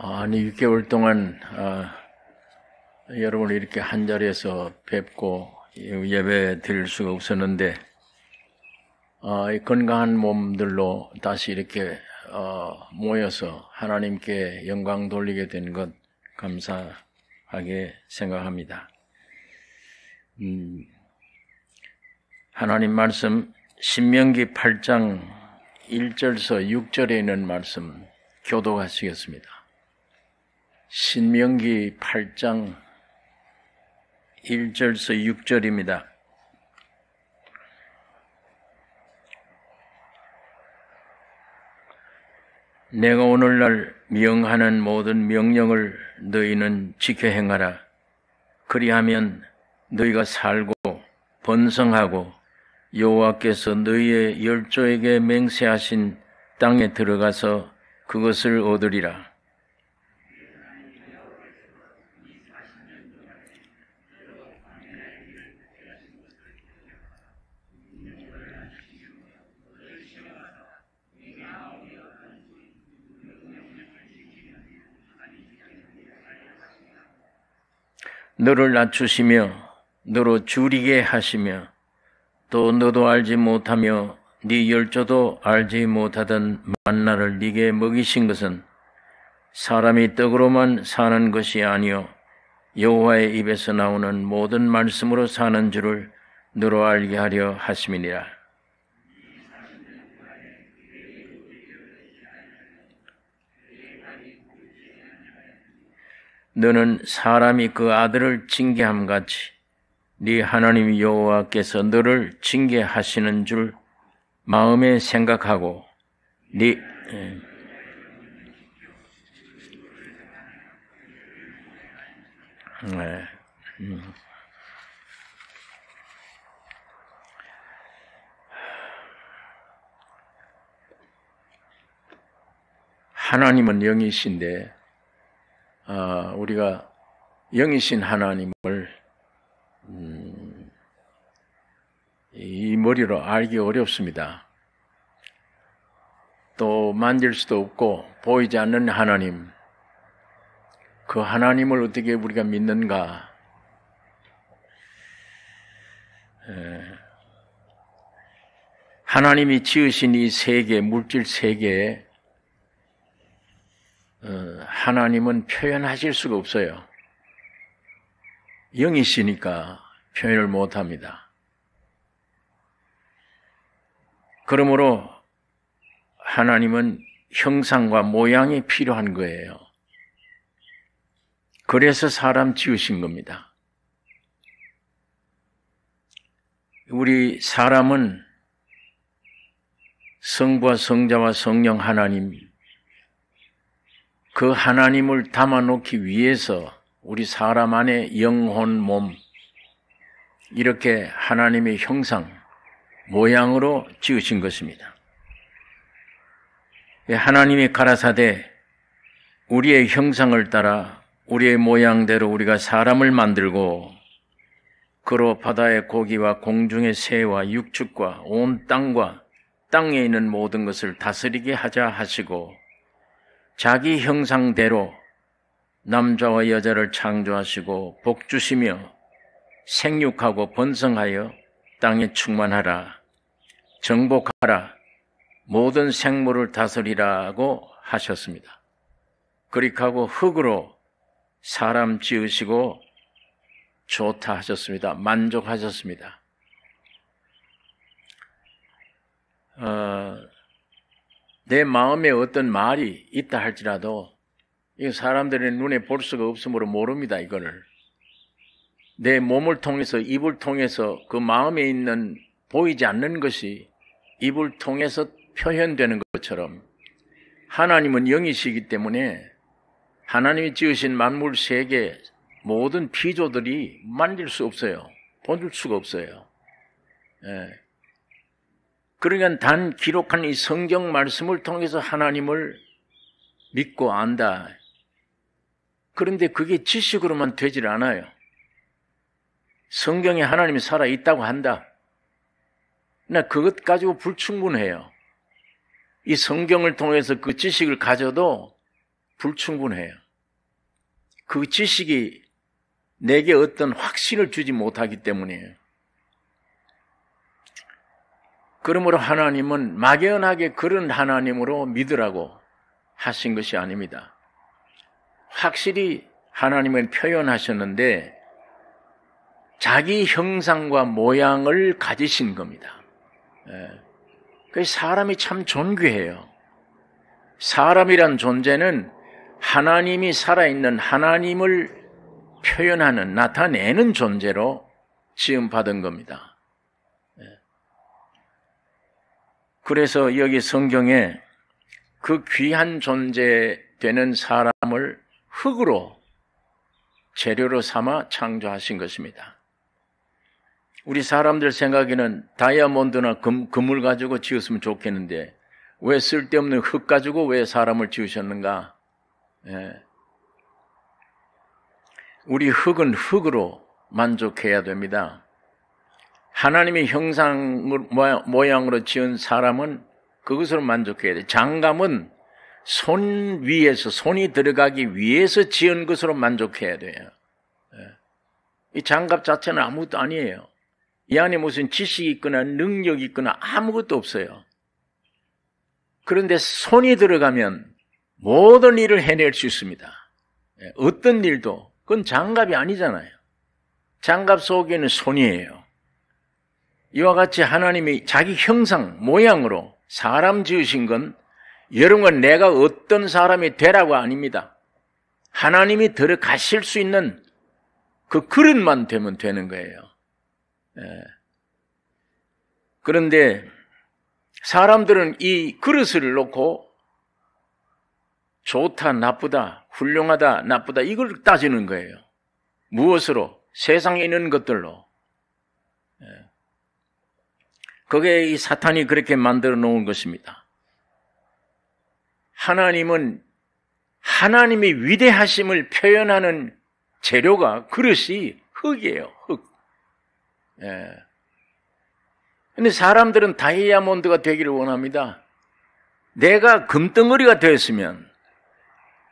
아니 6개월 동안 여러분을 이렇게 한 자리에서 뵙고 예배 드릴 수가 없었는데 건강한 몸들로 다시 이렇게 모여서 하나님께 영광 돌리게 된 것 감사하게 생각합니다. 하나님 말씀 신명기 8장 1절서 6절에 있는 말씀 교독하시겠습니다. 신명기 8장 1절서 6절입니다. 내가 오늘날 명하는 모든 명령을 너희는 지켜 행하라. 그리하면 너희가 살고 번성하고 여호와께서 너희의 열조에게 맹세하신 땅에 들어가서 그것을 얻으리라. 너를 낮추시며 너로 줄이게 하시며 또 너도 알지 못하며 네 열조도 알지 못하던 만나를 네게 먹이신 것은 사람이 떡으로만 사는 것이 아니요 여호와의 입에서 나오는 모든 말씀으로 사는 줄을 너로 알게 하려 하심이니라. 너는 사람이 그 아들을 징계함같이 네 하나님 여호와께서 너를 징계하시는 줄 마음에 생각하고 하나님은 영이신데 우리가 영이신 하나님을 이 머리로 알기 어렵습니다. 또 만질 수도 없고 보이지 않는 하나님, 그 하나님을 어떻게 우리가 믿는가? 하나님이 지으신 이 세계, 물질 세계에 하나님은 표현하실 수가 없어요. 영이시니까 표현을 못합니다. 그러므로 하나님은 형상과 모양이 필요한 거예요. 그래서 사람 지으신 겁니다. 우리 사람은 성부와 성자와 성령 하나님, 그 하나님을 담아놓기 위해서 우리 사람 안에 영혼, 몸, 이렇게 하나님의 형상, 모양으로 지으신 것입니다. 하나님이 가라사대 우리의 형상을 따라 우리의 모양대로 우리가 사람을 만들고 그로 바다의 고기와 공중의 새와 육축과 온 땅과 땅에 있는 모든 것을 다스리게 하자 하시고 자기 형상대로 남자와 여자를 창조하시고 복주시며 생육하고 번성하여 땅에 충만하라, 정복하라, 모든 생물을 다스리라고 하셨습니다. 그렇게 하고 흙으로 사람 지으시고 좋다 하셨습니다. 만족하셨습니다. 내 마음에 어떤 말이 있다 할지라도 이 사람들의 눈에 볼 수가 없으므로 모릅니다. 이거를 내 몸을 통해서, 입을 통해서 그 마음에 있는 보이지 않는 것이 입을 통해서 표현되는 것처럼 하나님은 영이시기 때문에 하나님이 지으신 만물 세계 모든 피조들이 만질 수 없어요. 보줄 수가 없어요. 그러니까 단 기록한 이 성경 말씀을 통해서 하나님을 믿고 안다. 그런데 그게 지식으로만 되질 않아요. 성경에 하나님이 살아있다고 한다. 나 그것 가지고 불충분해요. 이 성경을 통해서 그 지식을 가져도 불충분해요. 그 지식이 내게 어떤 확신을 주지 못하기 때문이에요. 그러므로 하나님은 막연하게 그런 하나님으로 믿으라고 하신 것이 아닙니다. 확실히 하나님은 표현하셨는데 자기 형상과 모양을 가지신 겁니다. 그래서 사람이 참 존귀해요. 사람이란 존재는 하나님이 살아있는 하나님을 표현하는, 나타내는 존재로 지음받은 겁니다. 그래서 여기 성경에 그 귀한 존재 되는 사람을 흙으로 재료로 삼아 창조하신 것입니다. 우리 사람들 생각에는 다이아몬드나 금을 가지고 지었으면 좋겠는데 왜 쓸데없는 흙 가지고 왜 사람을 지으셨는가? 우리 흙은 흙으로 만족해야 됩니다. 하나님의 형상 모양으로 지은 사람은 그것으로 만족해야 돼요. 장갑은 손 위에서 손이 들어가기 위해서 지은 것으로 만족해야 돼요. 이 장갑 자체는 아무것도 아니에요. 이 안에 무슨 지식이 있거나 능력이 있거나 아무것도 없어요. 그런데 손이 들어가면 모든 일을 해낼 수 있습니다. 어떤 일도 그건 장갑이 아니잖아요. 장갑 속에는 손이에요. 이와 같이 하나님이 자기 형상, 모양으로 사람 지으신 건 여러분 내가 어떤 사람이 되라고 아닙니다. 하나님이 들어가실 수 있는 그 그릇만 되면 되는 거예요. 그런데 사람들은 이 그릇을 놓고 좋다, 나쁘다, 훌륭하다, 나쁘다 이걸 따지는 거예요. 무엇으로? 세상에 있는 것들로. 그게 이 사탄이 그렇게 만들어 놓은 것입니다. 하나님은 하나님의 위대하심을 표현하는 재료가 그릇이 흙이에요. 흙. 근데 사람들은 다이아몬드가 되기를 원합니다. 내가 금덩어리가 되었으면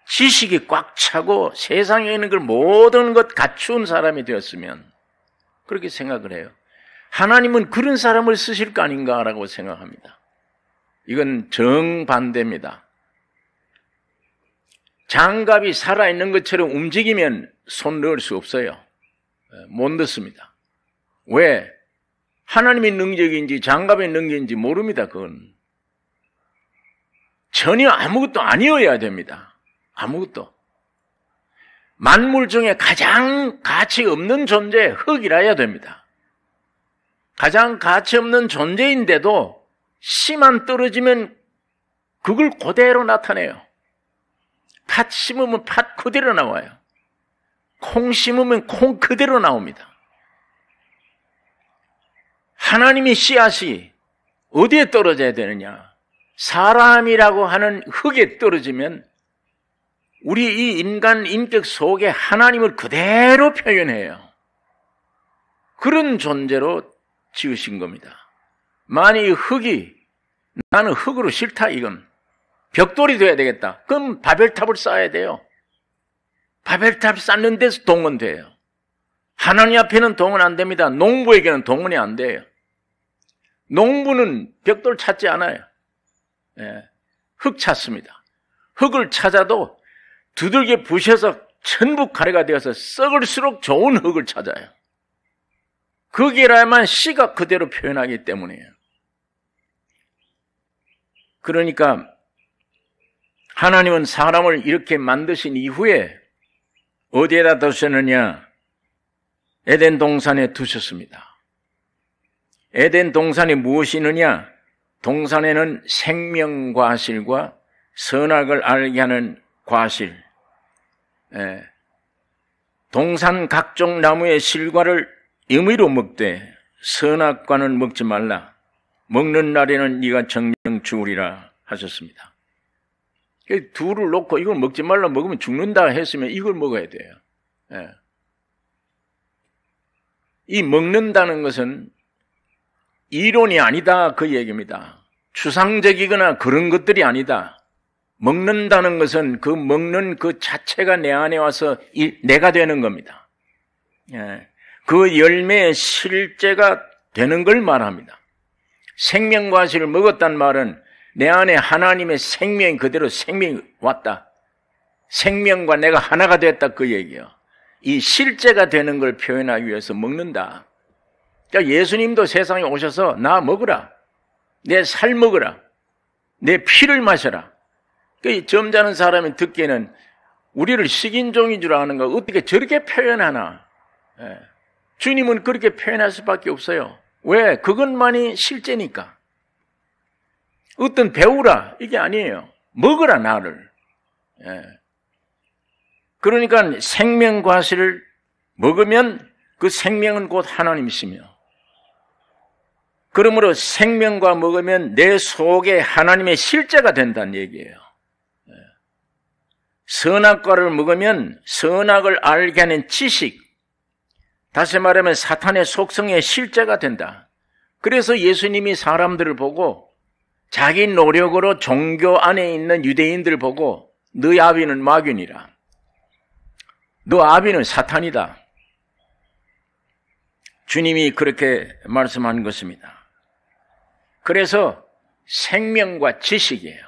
지식이 꽉 차고 세상에 있는 걸 모든 것 갖춘 사람이 되었으면 그렇게 생각을 해요. 하나님은 그런 사람을 쓰실 거 아닌가라고 생각합니다. 이건 정반대입니다. 장갑이 살아있는 것처럼 움직이면 손 넣을 수 없어요. 못 넣습니다. 왜? 하나님의 능력인지 장갑의 능력인지 모릅니다. 그건 전혀 아무것도 아니어야 됩니다. 아무것도. 만물 중에 가장 가치 없는 존재 흙이라야 됩니다. 가장 가치 없는 존재인데도 씨만 떨어지면 그걸 그대로 나타내요. 팥 심으면 팥 그대로 나와요. 콩 심으면 콩 그대로 나옵니다. 하나님의 씨앗이 어디에 떨어져야 되느냐? 사람이라고 하는 흙에 떨어지면 우리 이 인간 인격 속에 하나님을 그대로 표현해요. 그런 존재로 지으신 겁니다. 만약 흙이 나는 흙으로 싫다 이건 벽돌이 돼야 되겠다. 그럼 바벨탑을 쌓아야 돼요. 바벨탑 쌓는 데서 동원돼요. 하나님 앞에는 동원 안 됩니다. 농부에게는 동원이 안 돼요. 농부는 벽돌 찾지 않아요. 흙 찾습니다. 흙을 찾아도 두들겨 부셔서 천북 가래가 되어서 썩을수록 좋은 흙을 찾아요. 거기라야만 씨가 그대로 표현하기 때문이에요. 그러니까 하나님은 사람을 이렇게 만드신 이후에 어디에다 두셨느냐? 에덴 동산에 두셨습니다. 에덴 동산에 무엇이 있느냐? 동산에는 생명 과실과 선악을 알게 하는 과실, 동산 각종 나무의 실과를 임의로 먹되 선악과는 먹지 말라. 먹는 날에는 네가 정령 죽으리라 하셨습니다. 둘을 놓고 이걸 먹지 말라 먹으면 죽는다 했으면 이걸 먹어야 돼요. 이 먹는다는 것은 이론이 아니다 그 얘기입니다. 추상적이거나 그런 것들이 아니다. 먹는다는 것은 그 먹는 그 자체가 내 안에 와서 내가 되는 겁니다. 그 열매의 실제가 되는 걸 말합니다. 생명과실을 먹었단 말은 내 안에 하나님의 생명이 그대로 생명이 왔다. 생명과 내가 하나가 됐다 그 얘기예요. 이 실제가 되는 걸 표현하기 위해서 먹는다. 그러니까 예수님도 세상에 오셔서 나 먹으라. 내 살 먹으라. 내 피를 마셔라. 그 점잖은 사람이 듣기에는 우리를 식인종인 줄 아는 거 어떻게 저렇게 표현하나. 주님은 그렇게 표현할 수밖에 없어요. 왜? 그것만이 실제니까. 어떤 배우라 이게 아니에요. 먹으라 나를. 그러니까 생명과실을 먹으면 그 생명은 곧 하나님이시며, 그러므로 생명과 먹으면 내 속에 하나님의 실제가 된다는 얘기예요. 선악과를 먹으면 선악을 알게 하는 지식, 다시 말하면 사탄의 속성의 실제가 된다. 그래서 예수님이 사람들을 보고 자기 노력으로 종교 안에 있는 유대인들을 보고 너희 아비는 마귀니라. 너 아비는 사탄이다. 주님이 그렇게 말씀한 것입니다. 그래서 생명과 지식이에요.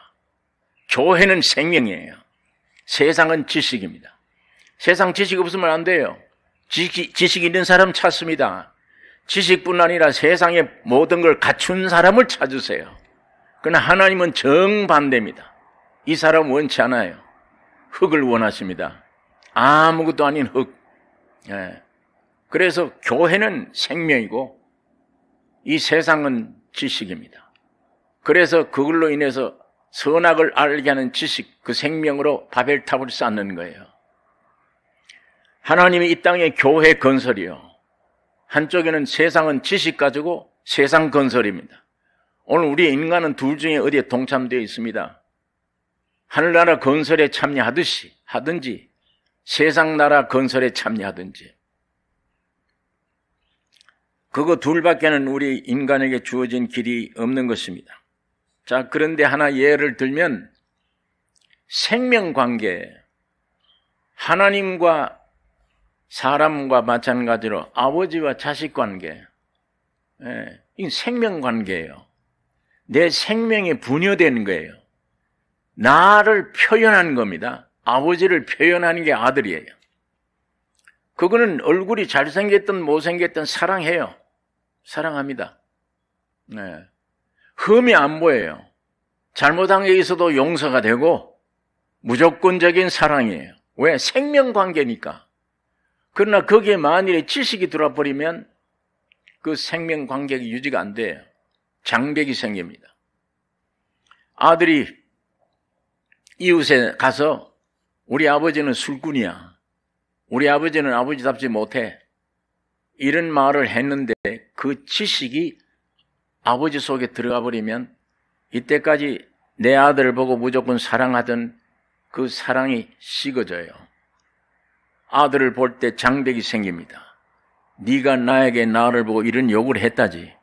교회는 생명이에요. 세상은 지식입니다. 세상 지식 없으면 안 돼요. 지식 있는 사람 찾습니다. 지식뿐 아니라 세상의 모든 걸 갖춘 사람을 찾으세요. 그러나 하나님은 정반대입니다. 이 사람 원치 않아요. 흙을 원하십니다. 아무것도 아닌 흙. 그래서 교회는 생명이고 이 세상은 지식입니다. 그래서 그걸로 인해서 선악을 알게 하는 지식, 그 생명으로 바벨탑을 쌓는 거예요. 하나님이 이 땅에 교회 건설이요. 한쪽에는 세상은 지식 가지고 세상 건설입니다. 오늘 우리 인간은 둘 중에 어디에 동참되어 있습니다. 하늘나라 건설에 하든지 세상 나라 건설에 참여하든지. 그거 둘밖에는 우리 인간에게 주어진 길이 없는 것입니다. 자, 그런데 하나 예를 들면 생명관계, 하나님과 사람과 마찬가지로 아버지와 자식관계, 이 생명관계예요. 내 생명이 분여되는 거예요. 나를 표현하는 겁니다. 아버지를 표현하는 게 아들이에요. 그거는 얼굴이 잘생겼든 못생겼든 사랑해요. 사랑합니다. 흠이 안 보여요. 잘못한 게 있어도 용서가 되고 무조건적인 사랑이에요. 왜? 생명관계니까. 그러나 거기에 만일에 지식이 들어버리면 그 생명관계가 유지가 안 돼요. 장벽이 생깁니다. 아들이 이웃에 가서 우리 아버지는 술꾼이야. 우리 아버지는 아버지답지 못해. 이런 말을 했는데 그 지식이 아버지 속에 들어가 버리면 이때까지 내 아들을 보고 무조건 사랑하던 그 사랑이 식어져요. 아들을 볼 때 장벽이 생깁니다. 네가 나에게 나를 보고 이런 욕을 했다지.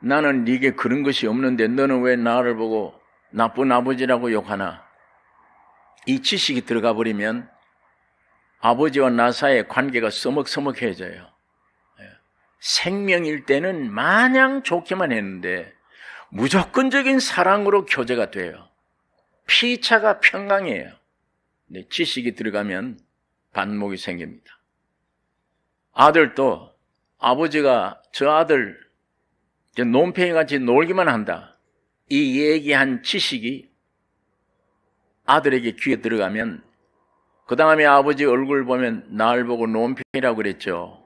나는 네게 그런 것이 없는데 너는 왜 나를 보고 나쁜 아버지라고 욕하나? 이 지식이 들어가 버리면 아버지와 나 사이의 관계가 서먹서먹해져요. 생명일 때는 마냥 좋게만 했는데 무조건적인 사랑으로 교제가 돼요. 피차가 평강이에요. 근데 지식이 들어가면 반목이 생깁니다. 아들도 아버지가 저 아들 논팽이같이 놀기만 한다. 이 얘기한 지식이 아들에게 귀에 들어가면 그 다음에 아버지 얼굴 보면 날 보고 논팽이라고 그랬죠.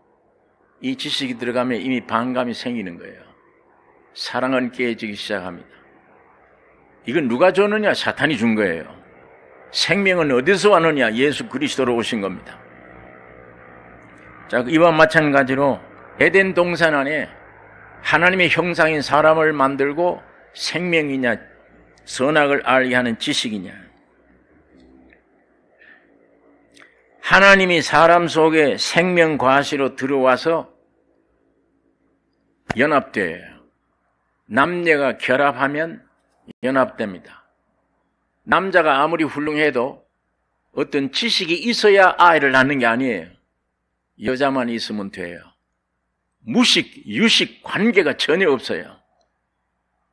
이 지식이 들어가면 이미 반감이 생기는 거예요. 사랑은 깨지기 시작합니다. 이건 누가 줬느냐? 사탄이 준 거예요. 생명은 어디서 왔느냐? 예수 그리스도로 오신 겁니다. 자, 이와 마찬가지로 에덴 동산 안에 하나님의 형상인 사람을 만들고 생명이냐 선악을 알게 하는 지식이냐. 하나님이 사람 속에 생명 과시로 들어와서 연합돼요. 남녀가 결합하면 연합됩니다. 남자가 아무리 훌륭해도 어떤 지식이 있어야 아이를 낳는 게 아니에요. 여자만 있으면 돼요. 무식, 유식 관계가 전혀 없어요.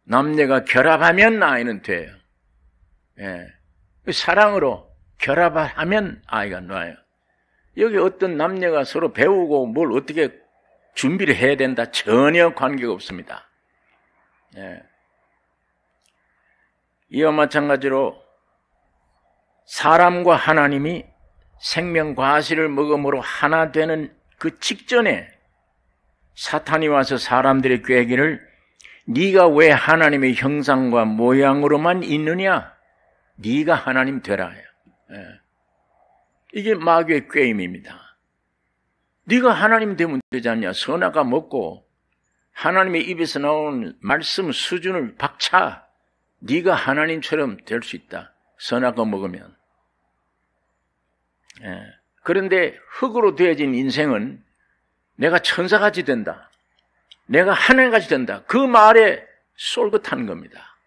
남녀가 결합하면 아이는 돼요. 예. 사랑으로 결합하면 아이가 나와요. 여기 어떤 남녀가 서로 배우고 뭘 어떻게 준비를 해야 된다, 전혀 관계가 없습니다. 예. 이와 마찬가지로 사람과 하나님이 생명 과실을 먹음으로 하나 되는 그 직전에 사탄이 와서 사람들의 꾀기를 네가 왜 하나님의 형상과 모양으로만 있느냐? 네가 하나님 되라 해요. 예. 이게 마귀의 꾀임입니다. 네가 하나님 되면 되지 않냐? 선악과 먹고 하나님의 입에서 나오는 말씀 수준을 박차. 네가 하나님처럼 될 수 있다. 선악과 먹으면. 예. 그런데 흙으로 되어진 인생은 내가 천사같이 된다. 내가 하나님같이 된다. 그 말에 쏠긋한 겁니다.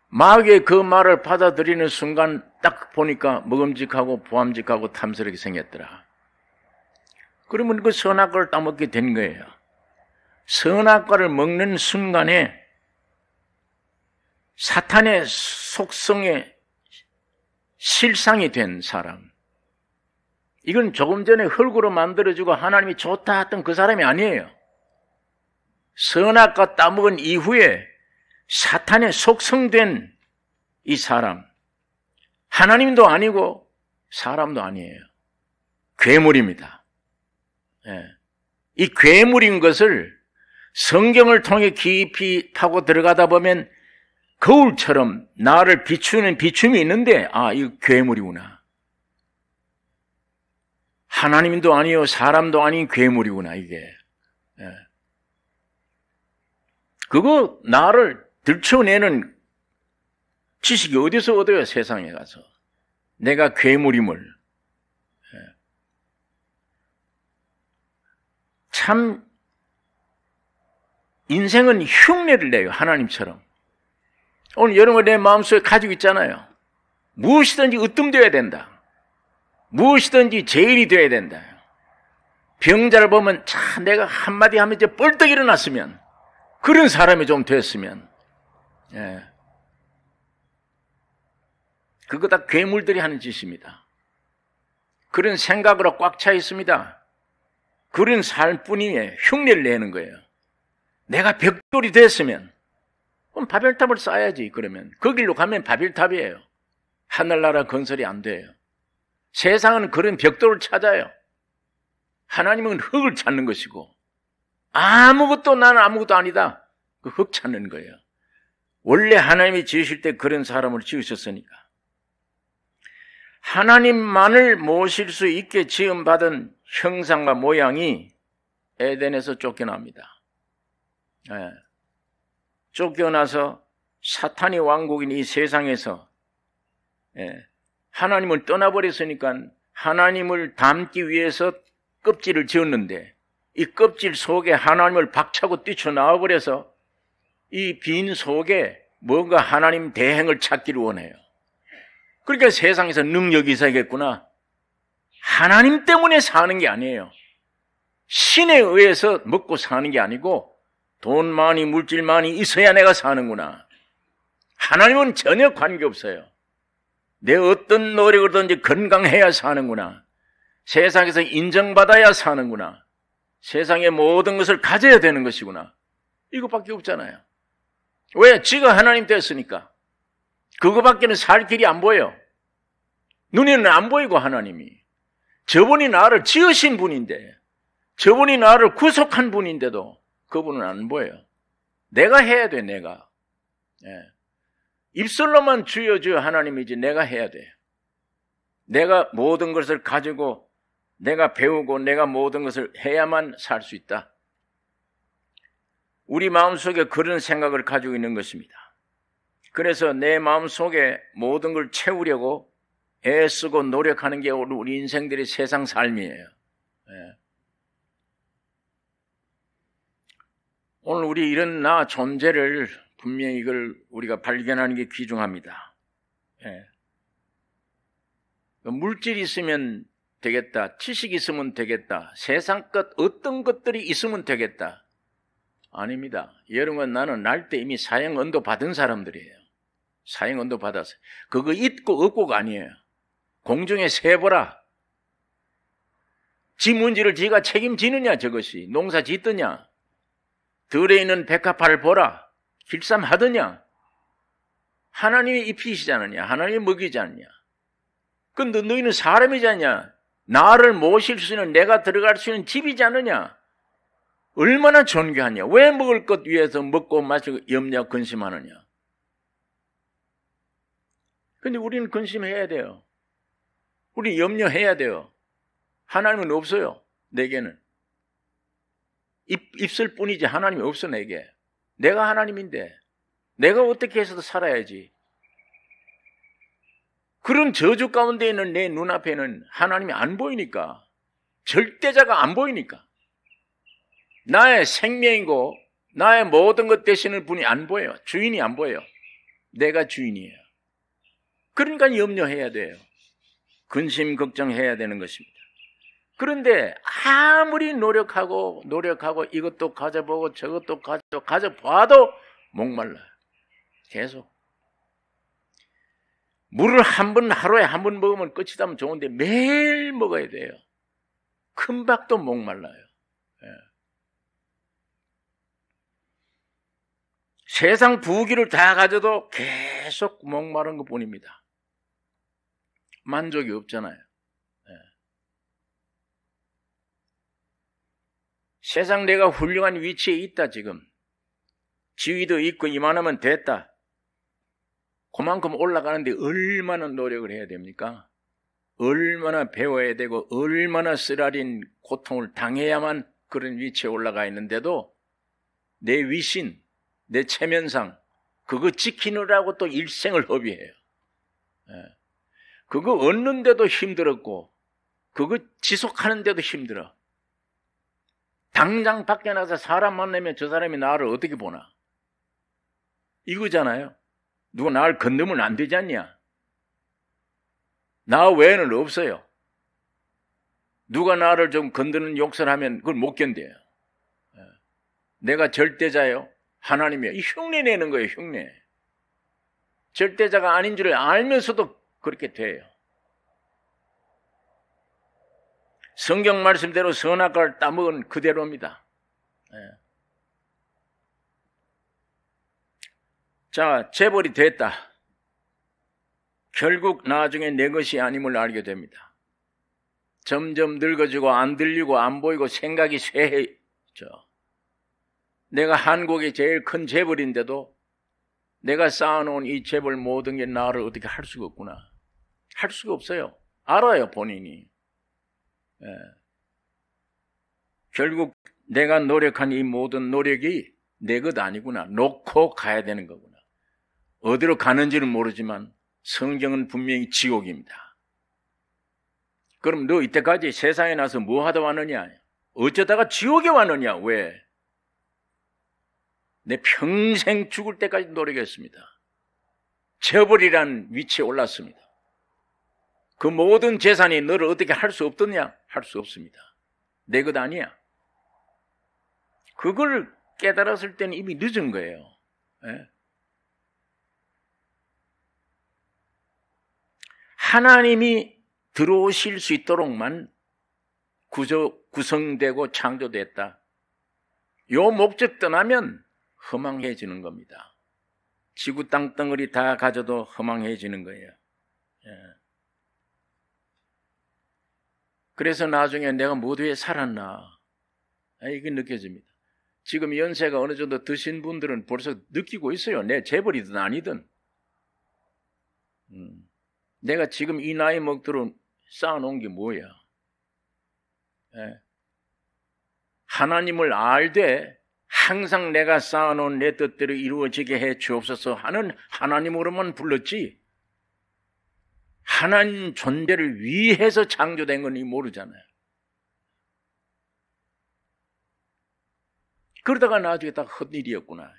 마귀의 그 말을 받아들이는 순간 딱 보니까 먹음직하고 보암직하고 탐스럽게 생겼더라. 그러면 그 선악과를 따먹게 된 거예요. 선악과를 먹는 순간에 사탄의 속성에 실상이 된 사람. 이건 조금 전에 흙으로 만들어주고 하나님이 좋다 했던 그 사람이 아니에요. 선악과 따먹은 이후에 사탄의 속성된 이 사람. 하나님도 아니고 사람도 아니에요. 괴물입니다. 예. 이 괴물인 것을 성경을 통해 깊이 파고 들어가다 보면 거울처럼 나를 비추는 비춤이 있는데, 아, 이거 괴물이구나. 하나님도 아니요, 사람도 아닌 괴물이구나, 이게. 예. 그거 나를 들춰내는 지식이 어디서 얻어요, 세상에 가서. 내가 괴물임을. 예. 참, 인생은 흉내를 내요, 하나님처럼. 오늘 여러분 내 마음속에 가지고 있잖아요. 무엇이든지 으뜸되어야 된다. 무엇이든지 제일이 되어야 된다. 병자를 보면 참 내가 한마디 하면 이제 뻘떡 일어났으면, 그런 사람이 좀 됐으면. 예. 그거 다 괴물들이 하는 짓입니다. 그런 생각으로 꽉 차 있습니다. 그런 삶뿐이에 흉내를 내는 거예요. 내가 벽돌이 됐으면 그럼 바벨탑을 쌓아야지. 그러면 그 길로 가면 바벨탑이에요. 하늘나라 건설이 안 돼요. 세상은 그런 벽돌을 찾아요. 하나님은 흙을 찾는 것이고, 아무것도 나는 아무것도 아니다. 그 흙 찾는 거예요. 원래 하나님이 지으실 때 그런 사람을 지으셨으니까. 하나님만을 모실 수 있게 지음받은 형상과 모양이 에덴에서 쫓겨납니다. 예. 쫓겨나서 사탄이 왕국인 이 세상에서, 예, 하나님을 떠나버렸으니까 하나님을 닮기 위해서 껍질을 지었는데, 이 껍질 속에 하나님을 박차고 뛰쳐나와 버려서 이 빈 속에 뭔가 하나님 대행을 찾기를 원해요. 그러니까 세상에서 능력이 있어야겠구나. 하나님 때문에 사는 게 아니에요. 신에 의해서 먹고 사는 게 아니고, 돈 많이 물질 많이 있어야 내가 사는구나. 하나님은 전혀 관계없어요. 내 어떤 노력을든지 건강해야 사는구나. 세상에서 인정받아야 사는구나. 세상의 모든 것을 가져야 되는 것이구나. 이거밖에 없잖아요. 왜? 지가 하나님 됐으니까. 그거밖에는 살 길이 안 보여. 눈에는 안 보이고, 하나님이. 저분이 나를 지으신 분인데, 저분이 나를 구속한 분인데도 그분은 안 보여요. 내가 해야 돼, 내가. 예. 입술로만 주여 주여 하나님이지 내가 해야 돼. 내가 모든 것을 가지고 내가 배우고 내가 모든 것을 해야만 살 수 있다. 우리 마음속에 그런 생각을 가지고 있는 것입니다. 그래서 내 마음속에 모든 걸 채우려고 애쓰고 노력하는 게 우리 인생들의 세상 삶이에요. 예. 오늘 우리 이런 나 존재를 분명히 이걸 우리가 발견하는 게 귀중합니다. 예. 물질 있으면 되겠다. 지식 있으면 되겠다. 세상 것 어떤 것들이 있으면 되겠다. 아닙니다. 여러분, 나는 날 때 이미 사형 언도 받은 사람들이에요. 사형 언도 받았어요. 그거 있고 없고가 아니에요. 공중에 새 보라. 지 문제를 지가 책임지느냐, 저것이. 농사 짓더냐. 들에 있는 백합화를 보라. 길쌈하더냐. 하나님이 입히시지 않느냐. 하나님이 먹이지 않느냐. 근데 너희는 사람이지 않냐. 나를 모실 수 있는, 내가 들어갈 수 있는 집이지 않느냐. 얼마나 존귀하냐. 왜 먹을 것 위해서 먹고 마시고 염려 근심하느냐. 근데 우리는 근심해야 돼요. 우리 염려해야 돼요. 하나님은 없어요. 내게는. 입술 뿐이지 하나님이 없어 내게. 내가 하나님인데 내가 어떻게 해서도 살아야지. 그런 저주 가운데 있는 내 눈앞에는 하나님이 안 보이니까. 절대자가 안 보이니까. 나의 생명이고 나의 모든 것 되시는 분이 안 보여요. 주인이 안 보여요. 내가 주인이에요. 그러니까 염려해야 돼요. 근심 걱정해야 되는 것입니다. 그런데 아무리 노력하고 이것도 가져보고 저것도 가져봐도 목말라요. 계속. 물을 하루에 한 번 먹으면 끝이다면 좋은데 매일 먹어야 돼요. 금박도 목말라요. 예. 세상 부귀를 다 가져도 계속 목마른 것뿐입니다. 만족이 없잖아요. 예. 세상 내가 훌륭한 위치에 있다 지금. 지위도 있고 이만하면 됐다. 그만큼 올라가는데 얼마나 노력을 해야 됩니까? 얼마나 배워야 되고 얼마나 쓰라린 고통을 당해야만 그런 위치에 올라가 있는데도 내 위신, 내 체면상 그거 지키느라고 또 일생을 허비해요. 예. 그거 얻는데도 힘들었고 그거 지속하는데도 힘들어. 당장 밖에 나가서 사람 만나면 저 사람이 나를 어떻게 보나? 이거잖아요. 누가 나를 건너면 안 되지 않냐? 나 외에는 없어요. 누가 나를 좀 건드는 욕설 하면 그걸 못 견뎌요. 내가 절대자예요. 하나님이요. 이 흉내 내는 거예요. 흉내. 절대자가 아닌 줄 알면서도 그렇게 돼요. 성경 말씀대로 선악과를 따먹은 그대로입니다. 자, 재벌이 됐다. 결국 나중에 내 것이 아님을 알게 됩니다. 점점 늙어지고 안 들리고 안 보이고 생각이 쇠해져. 내가 한국의 제일 큰 재벌인데도 내가 쌓아놓은 이 재벌 모든 게 나를 어떻게 할 수가 없구나. 할 수가 없어요. 알아요, 본인이. 예. 결국 내가 노력한 이 모든 노력이 내 것 아니구나. 놓고 가야 되는 거구나. 어디로 가는지는 모르지만 성경은 분명히 지옥입니다. 그럼 너 이때까지 세상에 나서 뭐 하다 왔느냐? 어쩌다가 지옥에 왔느냐? 왜? 내 평생 죽을 때까지 노력했습니다. 재벌이란 위치에 올랐습니다. 그 모든 재산이 너를 어떻게 할 수 없더냐? 할 수 없습니다. 내 것 아니야. 그걸 깨달았을 때는 이미 늦은 거예요. 예? 하나님이 들어오실 수 있도록만 구성되고 창조됐다. 요 목적 떠나면 허망해지는 겁니다. 지구 땅덩어리 다 가져도 허망해지는 거예요. 예. 그래서 나중에 내가 모두에 살았나 이게 느껴집니다. 지금 연세가 어느 정도 드신 분들은 벌써 느끼고 있어요. 내 재벌이든 아니든. 내가 지금 이 나이 먹도록 쌓아놓은 게 뭐야? 예. 하나님을 알되 항상 내가 쌓아놓은 내 뜻대로 이루어지게 해 주옵소서 하는 하나님으로만 불렀지 하나님 존재를 위해서 창조된 건 모르잖아요. 그러다가 나중에 다 헛일이었구나.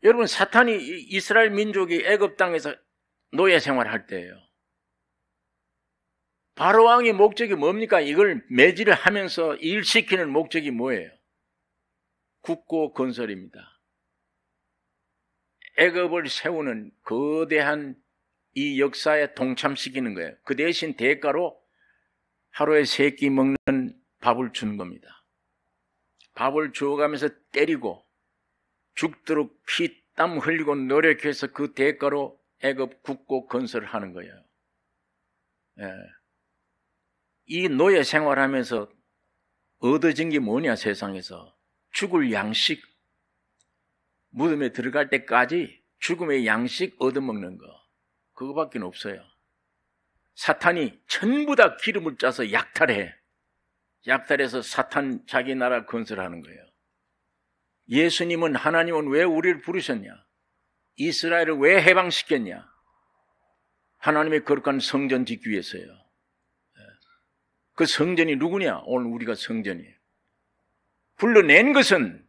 여러분, 사탄이 이스라엘 민족이 애굽 땅에서 노예 생활할 때예요. 바로왕의 목적이 뭡니까? 이걸 매질을 하면서 일시키는 목적이 뭐예요? 국고 건설입니다. 애굽을 세우는 거대한 이 역사에 동참시키는 거예요. 그 대신 대가로 하루에 3끼 먹는 밥을 준 겁니다. 밥을 주어가면서 때리고 죽도록 피땀 흘리고 노력해서 그 대가로 애굽 국고 건설을 하는 거예요. 예. 이 노예 생활하면서 얻어진 게 뭐냐, 세상에서. 죽을 양식, 무덤에 들어갈 때까지 죽음의 양식 얻어먹는 거, 그거밖에 없어요. 사탄이 전부 다 기름을 짜서 약탈해. 약탈해서 사탄 자기 나라 건설하는 거예요. 예수님은, 하나님은 왜 우리를 부르셨냐? 이스라엘을 왜 해방시켰냐? 하나님의 거룩한 성전 짓기 위해서요. 그 성전이 누구냐? 오늘 우리가 성전이에요. 불러낸 것은,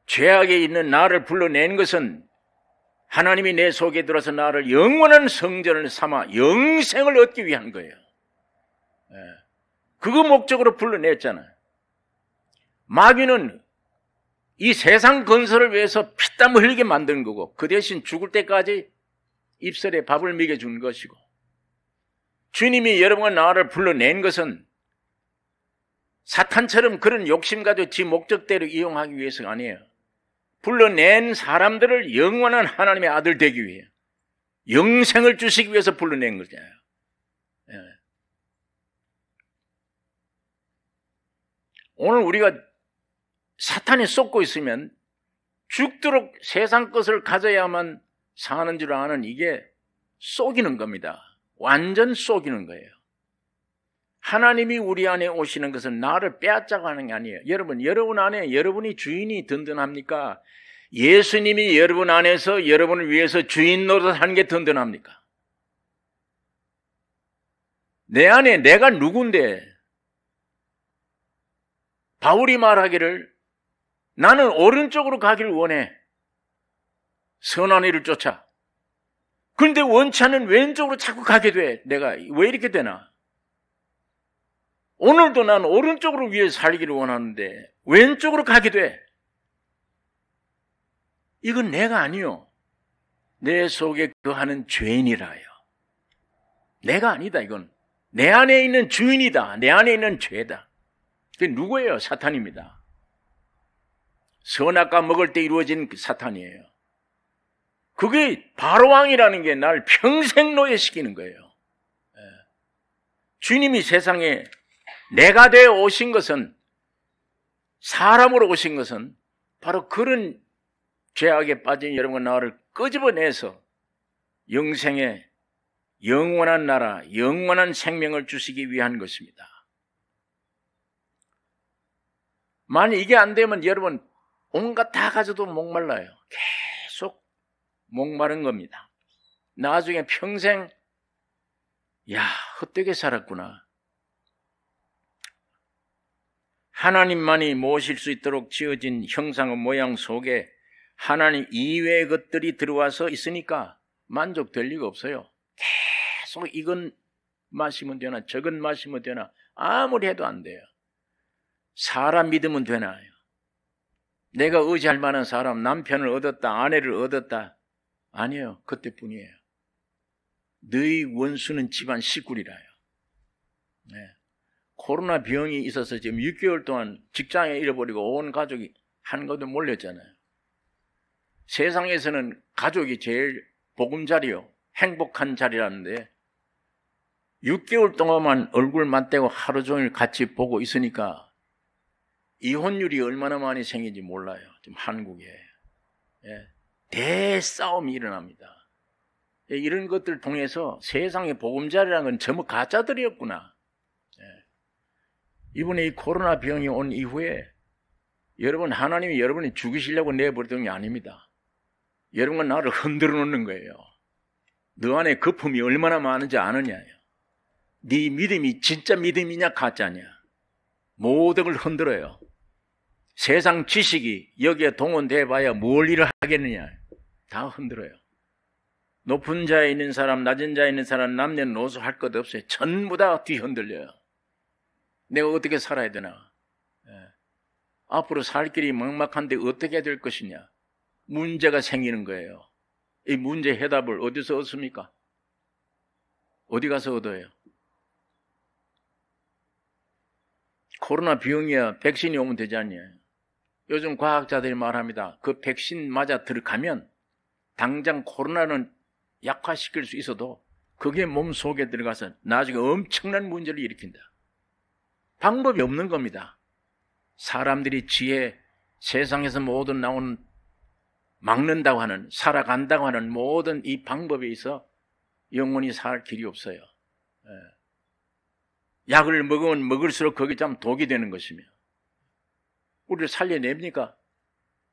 죄악에 있는 나를 불러낸 것은 하나님이 내 속에 들어서 나를 영원한 성전을 삼아 영생을 얻기 위한 거예요. 그거 목적으로 불러냈잖아요. 마귀는 이 세상 건설을 위해서 피땀 흘리게 만든 거고, 그 대신 죽을 때까지 입술에 밥을 먹여준 것이고, 주님이 여러분과 나를 불러낸 것은 사탄처럼 그런 욕심 가지고 지 목적대로 이용하기 위해서가 아니에요. 불러낸 사람들을 영원한 하나님의 아들 되기 위해, 영생을 주시기 위해서 불러낸 거잖아요. 오늘 우리가 사탄이 쏟고 있으면 죽도록 세상 것을 가져야만 사는 줄 아는, 이게 속이는 겁니다. 완전 속이는 거예요. 하나님이 우리 안에 오시는 것은 나를 빼앗아가는 게 아니에요. 여러분 안에 여러분이 주인이 든든합니까? 예수님이 여러분 안에서 여러분을 위해서 주인 노릇하는 게 든든합니까? 내 안에 내가 누군데? 바울이 말하기를, 나는 오른쪽으로 가기를 원해. 선한 일을 쫓아. 그런데 원치 않는 왼쪽으로 자꾸 가게 돼. 내가 왜 이렇게 되나? 오늘도 난 오른쪽으로 위해 살기를 원하는데 왼쪽으로 가게 돼. 이건 내가 아니요. 내 속에 거하는 죄인이라요. 내가 아니다, 이건. 내 안에 있는 주인이다. 내 안에 있는 죄다. 그게 누구예요? 사탄입니다. 선악과 먹을 때 이루어진 사탄이에요. 그게 바로왕이라는 게 날 평생 노예시키는 거예요. 주님이 세상에 내가 되어 오신 것은, 사람으로 오신 것은 바로 그런 죄악에 빠진 여러분과 나를 끄집어내서 영생의 영원한 나라, 영원한 생명을 주시기 위한 것입니다. 만약 이게 안 되면 여러분 온갖 다 가져도 목말라요. 계속 목마른 겁니다. 나중에 평생, 야, 헛되게 살았구나. 하나님만이 모실 수 있도록 지어진 형상의 모양 속에 하나님 이외의 것들이 들어와서 있으니까 만족될 리가 없어요. 계속 이건 마시면 되나 저건 마시면 되나 아무리 해도 안 돼요. 사람 믿으면 되나요? 내가 의지할 만한 사람, 남편을 얻었다, 아내를 얻었다, 아니에요. 그때뿐이에요. 너희 원수는 집안 식구리라요. 네. 코로나 병이 있어서 지금 6개월 동안 직장에 잃어버리고 온 가족이 한 곳에 몰렸잖아요. 세상에서는 가족이 제일 보금자리요, 행복한 자리라는데 6개월 동안만 얼굴 맞대고 하루 종일 같이 보고 있으니까 이혼율이 얼마나 많이 생긴지 몰라요. 지금 한국에. 대싸움이 일어납니다. 이런 것들 통해서 세상의 보금자리라는 건 전부 가짜들이었구나. 이번에 이 코로나 병이 온 이후에 여러분, 하나님이 여러분이 죽이시려고 내버렸던 게 아닙니다. 여러분과 나를 흔들어 놓는 거예요. 너 안에 거품이 얼마나 많은지 아느냐요. 네 믿음이 진짜 믿음이냐 가짜냐. 모든 걸 흔들어요. 세상 지식이 여기에 동원돼 봐야 뭘 일을 하겠느냐. 다 흔들어요. 높은 자에 있는 사람, 낮은 자에 있는 사람, 남녀노소 할 것 없어요. 전부 다 뒤흔들려요. 내가 어떻게 살아야 되나? 앞으로 살 길이 막막한데 어떻게 해야 될 것이냐? 문제가 생기는 거예요. 이 문제 해답을 어디서 얻습니까? 어디 가서 얻어요? 코로나 병이야 백신이 오면 되지 않냐? 요즘 과학자들이 말합니다. 그 백신 맞아 들어가면 당장 코로나는 약화시킬 수 있어도 그게 몸 속에 들어가서 나중에 엄청난 문제를 일으킨다. 방법이 없는 겁니다. 사람들이 지혜, 세상에서 모든 나오는 막는다고 하는, 살아간다고 하는 모든 이 방법에 있어 영원히 살 길이 없어요. 약을 먹으면 먹을수록 그게 참 독이 되는 것이며, 우리를 살려냅니까?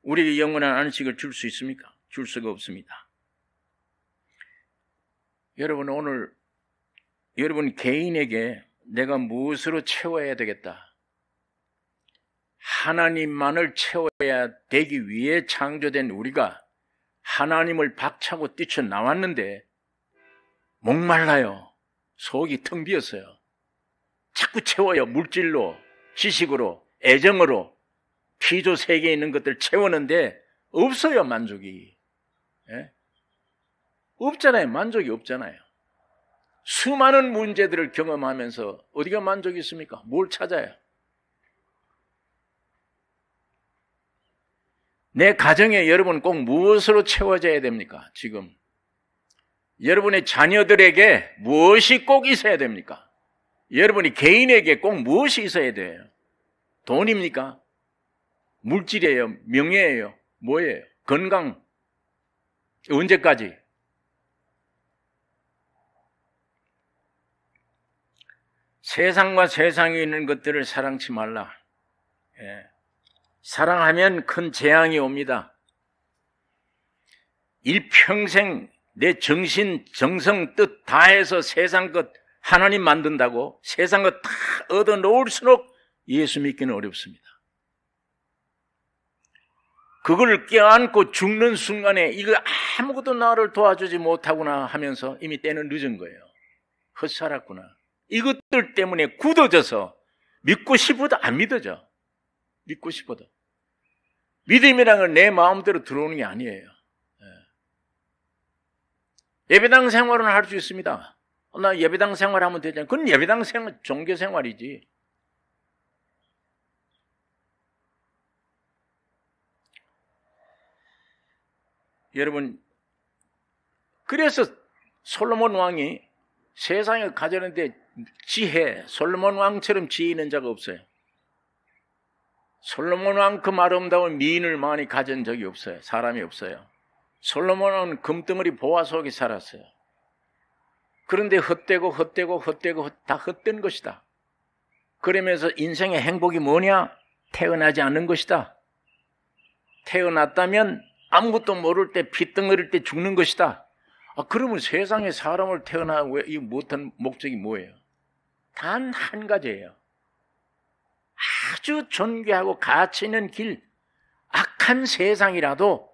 우리에게 영원한 안식을 줄 수 있습니까? 줄 수가 없습니다. 여러분, 오늘 여러분 개인에게 내가 무엇으로 채워야 되겠다? 하나님만을 채워야 되기 위해 창조된 우리가 하나님을 박차고 뛰쳐나왔는데 목말라요. 속이 텅 비었어요. 자꾸 채워요. 물질로, 지식으로, 애정으로 피조 세계에 있는 것들 채우는데 없어요. 만족이. 없잖아요. 만족이 없잖아요. 수많은 문제들을 경험하면서 어디가 만족이 있습니까? 뭘 찾아요? 내 가정에 여러분 꼭 무엇으로 채워져야 됩니까? 지금 여러분의 자녀들에게 무엇이 꼭 있어야 됩니까? 여러분이 개인에게 꼭 무엇이 있어야 돼요? 돈입니까? 물질이에요? 명예예요? 뭐예요? 건강? 언제까지? 세상과 세상에 있는 것들을 사랑치 말라. 사랑하면 큰 재앙이 옵니다. 일평생 내 정신, 정성, 뜻 다해서 세상 것 하나님 만든다고 세상 것 다 얻어놓을수록 예수 믿기는 어렵습니다. 그걸 껴안고 죽는 순간에 이거 아무것도 나를 도와주지 못하구나 하면서 이미 때는 늦은 거예요. 헛살았구나. 이것들 때문에 굳어져서 믿고 싶어도 안 믿어져. 믿고 싶어도. 믿음이라는 건 내 마음대로 들어오는 게 아니에요. 예배당 생활은 할 수 있습니다. 나 예배당 생활하면 되잖아요. 그건 예배당 생활, 종교 생활이지. 여러분, 그래서 솔로몬 왕이 세상에 가졌는데 지혜, 솔로몬 왕처럼 지혜 있는 자가 없어요. 솔로몬 왕큼 아름다운 미인을 많이 가진 적이 없어요. 사람이 없어요. 솔로몬은 금덩어리 보화 속에 살았어요. 그런데 헛되고 다 헛된 것이다. 그러면서 인생의 행복이 뭐냐? 태어나지 않는 것이다. 태어났다면 아무것도 모를 때 핏덩어릴 때 죽는 것이다. 그러면 세상에 사람을 태어나고 이 못한 목적이 뭐예요? 단 한 가지예요. 아주 존귀하고 가치 있는 길, 악한 세상이라도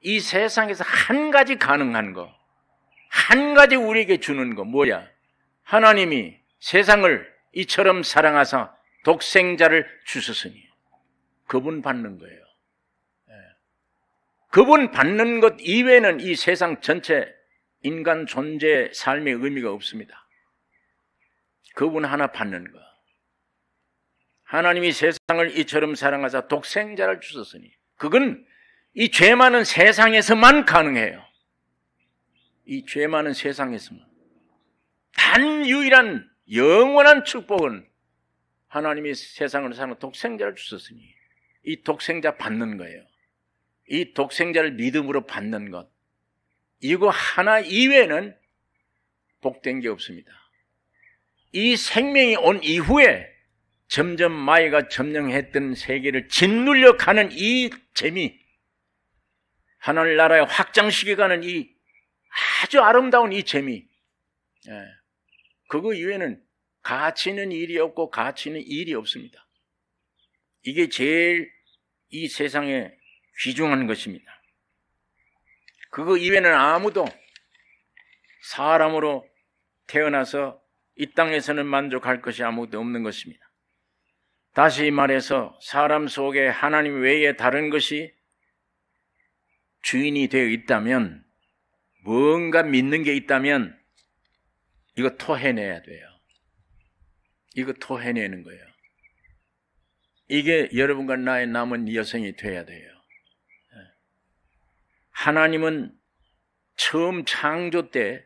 이 세상에서 한 가지 가능한 거, 한 가지 우리에게 주는 거 뭐야? 하나님이 세상을 이처럼 사랑하사 독생자를 주셨으니 그분 받는 거예요. 그분 받는 것 이외에는 이 세상 전체 인간 존재의 삶의 의미가 없습니다. 그분 하나 받는 거. 하나님이 세상을 이처럼 사랑하사 독생자를 주셨으니 그건 이 죄 많은 세상에서만 가능해요. 이 죄 많은 세상에서만. 단 유일한 영원한 축복은 하나님이 세상을 사랑하사 독생자를 주셨으니 이 독생자 받는 거예요. 이 독생자를 믿음으로 받는 것. 이거 하나 이외에는 복된 게 없습니다. 이 생명이 온 이후에 점점 마귀가 점령했던 세계를 짓눌려 가는 이 재미, 하늘나라에 확장시켜가는 이 아주 아름다운 이 재미, 그거 이외에는 가치 있는 일이 없고 가치 있는 일이 없습니다. 이게 제일 이 세상에 귀중한 것입니다. 그거 이외에는 아무도 사람으로 태어나서 이 땅에서는 만족할 것이 아무것도 없는 것입니다. 다시 말해서 사람 속에 하나님 외에 다른 것이 주인이 되어 있다면, 뭔가 믿는 게 있다면 이거 토해내야 돼요. 이거 토해내는 거예요. 이게 여러분과 나의 남은 여생이 돼야 돼요. 하나님은 처음 창조 때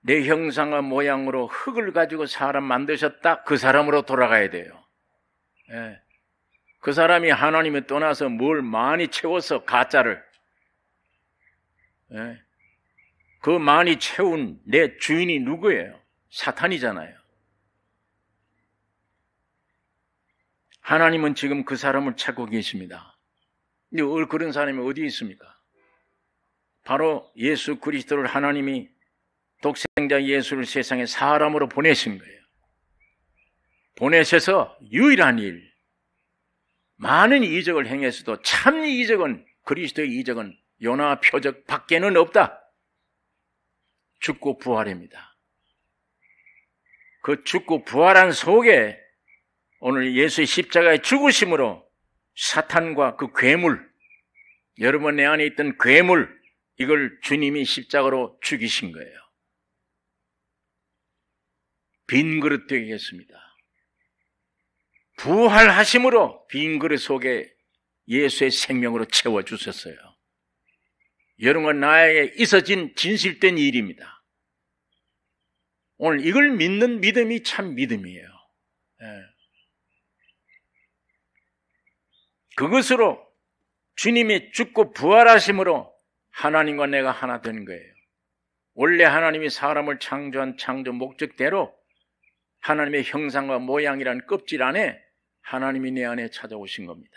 내 형상과 모양으로 흙을 가지고 사람 만드셨다. 그 사람으로 돌아가야 돼요. 그 사람이 하나님을 떠나서 뭘 많이 채워서 가짜를, 그 많이 채운 내 주인이 누구예요? 사탄이잖아요. 하나님은 지금 그 사람을 찾고 계십니다. 근데 그런 사람이 어디 있습니까? 바로 예수 그리스도를 하나님이 독생자 예수를 세상에 사람으로 보내신 거예요. 보내셔서 유일한 일, 많은 이적을 행했어도 참 이적은, 그리스도의 이적은 요나 표적 밖에는 없다. 죽고 부활입니다. 그 죽고 부활한 속에 오늘 예수의 십자가의 죽으심으로 사탄과 그 괴물, 여러분 내 안에 있던 괴물, 이걸 주님이 십자가로 죽이신 거예요. 빈 그릇 되겠습니다. 부활하심으로 빈 그릇 속에 예수의 생명으로 채워주셨어요. 여러분과 나에게 있어진 진실된 일입니다. 오늘 이걸 믿는 믿음이 참 믿음이에요. 그것으로 주님이 죽고 부활하심으로 하나님과 내가 하나 되는 거예요. 원래 하나님이 사람을 창조한 창조 목적대로 하나님의 형상과 모양이란 껍질 안에 하나님이 내 안에 찾아오신 겁니다.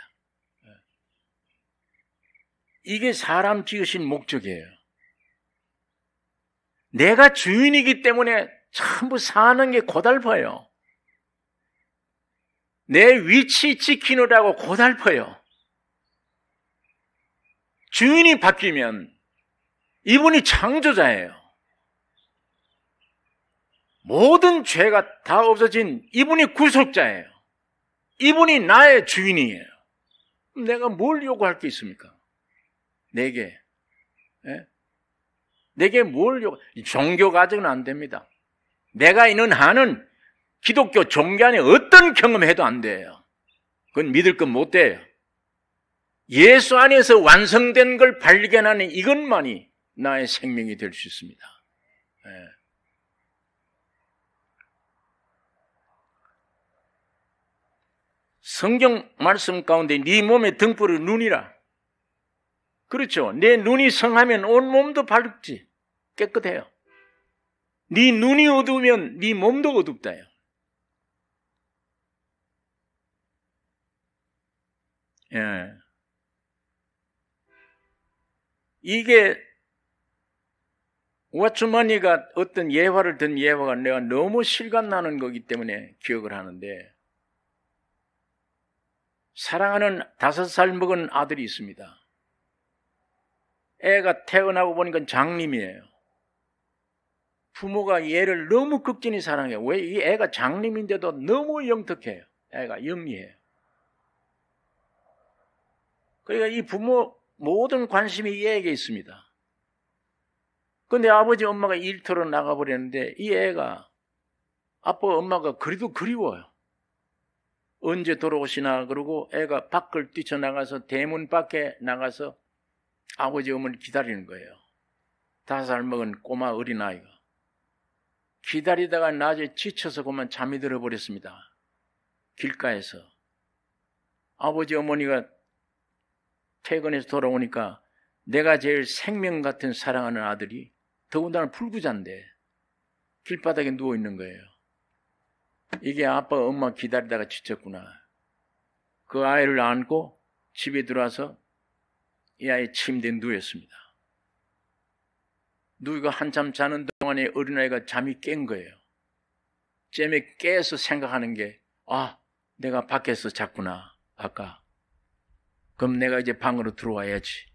이게 사람 지으신 목적이에요. 내가 주인이기 때문에 전부 사는 게 고달퍼요. 내 위치 지키느라고 고달퍼요. 주인이 바뀌면 이분이 창조자예요. 모든 죄가 다 없어진 이분이 구속자예요. 이분이 나의 주인이에요. 내가 뭘 요구할 게 있습니까? 내게. 내게 뭘 종교 가정은 안 됩니다. 내가 있는 한은 기독교 종교 안에 어떤 경험해도 안 돼요. 그건 믿을 건 못 돼요. 예수 안에서 완성된 걸 발견하는 이것만이 나의 생명이 될 수 있습니다. 성경 말씀 가운데 네 몸의 등불은 눈이라. 그렇죠. 내 눈이 성하면 온 몸도 밝지. 깨끗해요. 네 눈이 어두우면 네 몸도 어둡다요. 이게 와주머니가 어떤 예화를 든 예화가 내가 너무 실감나는 거기 때문에 기억을 하는데, 사랑하는 5살 먹은 아들이 있습니다. 애가 태어나고 보니까 장님이에요. 부모가 얘를 너무 극진히 사랑해요. 왜? 이 애가 장님인데도 너무 영특해요. 애가 영리해요. 그러니까 이 부모 모든 관심이 이 애에게 있습니다. 그런데 아버지 엄마가 일터로 나가버렸는데 이 애가 아빠 엄마가 그래도 그리워요. 언제 돌아오시나 그러고 애가 밖을 뛰쳐나가서 대문 밖에 나가서 아버지 어머니를 기다리는 거예요. 5살 먹은 꼬마 어린아이가. 기다리다가 낮에 지쳐서 그만 잠이 들어버렸습니다. 길가에서. 아버지 어머니가 퇴근해서 돌아오니까 내가 제일 생명 같은 사랑하는 아들이 더군다나 불구자인데 길바닥에 누워있는 거예요. 이게 아빠 엄마 기다리다가 지쳤구나. 그 아이를 안고 집에 들어와서 이 아이 침대에 누웠습니다. 누이가 한참 자는 동안에 어린아이가 잠이 깬 거예요. 잼에 깨서 생각하는 게, 내가 밖에서 잤구나 아까. 그럼 내가 이제 방으로 들어와야지.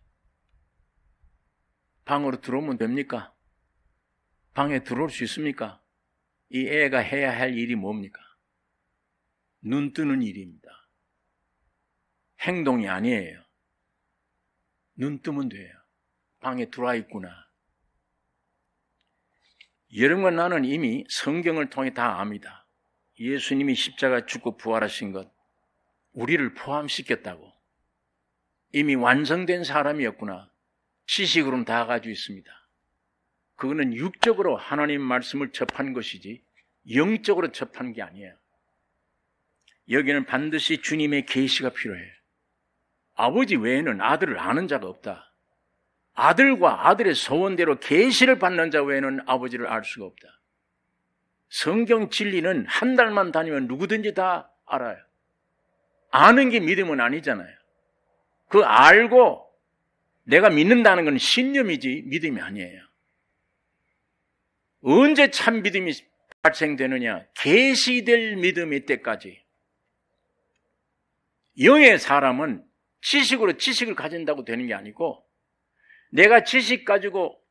방으로 들어오면 됩니까? 방에 들어올 수 있습니까? 이 애가 해야 할 일이 뭡니까? 눈 뜨는 일입니다. 행동이 아니에요. 눈 뜨면 돼요. 방에 들어와 있구나. 여러분과 나는 이미 성경을 통해 다 압니다. 예수님이 십자가 죽고 부활하신 것, 우리를 포함시켰다고. 이미 완성된 사람이었구나. 지식으로는 다 가지고 있습니다. 그거는 육적으로 하나님 말씀을 접한 것이지 영적으로 접한 게 아니에요. 여기는 반드시 주님의 계시가 필요해요. 아버지 외에는 아들을 아는 자가 없다. 아들과 아들의 소원대로 계시를 받는 자 외에는 아버지를 알 수가 없다. 성경 진리는 한 달만 다니면 누구든지 다 알아요. 아는 게 믿음은 아니잖아요. 그 알고 내가 믿는다는 건 신념이지 믿음이 아니에요. 언제 참 믿음이 발생되느냐? 계시될 믿음일 때까지. 영의 사람은 지식으로 지식을 가진다고 되는 게 아니고 내가 지식 가지고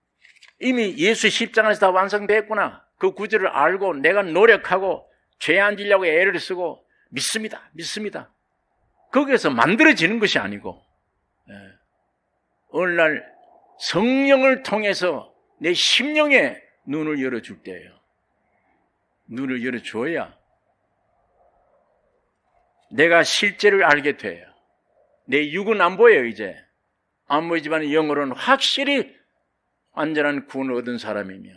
이미 예수 십자가에서 다 완성됐구나. 그 구절을 알고 내가 노력하고 죄 안 지려고 애를 쓰고 믿습니다. 거기에서 만들어지는 것이 아니고 오늘날 성령을 통해서 내 심령에 눈을 열어줄 때예요. 눈을 열어줘야 내가 실제를 알게 돼요. 내 육은 안 보여요. 이제 안 보이지만 영으로는 확실히 완전한 구원을 얻은 사람이며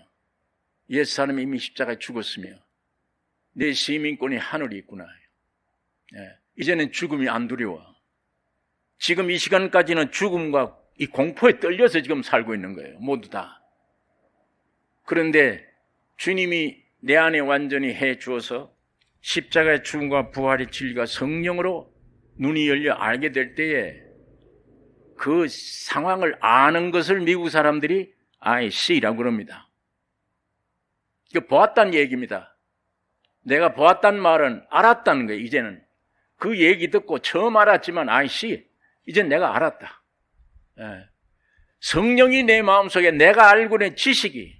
옛 사람이 이미 십자가에 죽었으며 내 시민권이 하늘이 있구나. 이제는 죽음이 안 두려워. 지금 이 시간까지는 죽음과 이 공포에 떨려서 지금 살고 있는 거예요. 모두 다. 그런데 주님이 내 안에 완전히 해 주어서 십자가의 죽음과 부활의 진리가 성령으로 눈이 열려 알게 될 때에 그 상황을 아는 것을 미국 사람들이 I see라고 그럽니다. 이거 보았다는 얘기입니다. 내가 보았다는 말은 알았다는 거예요. 이제는 그 얘기 듣고 처음 알았지만 I see. 이젠 내가 알았다. 성령이 내 마음속에 내가 알고 있는 지식이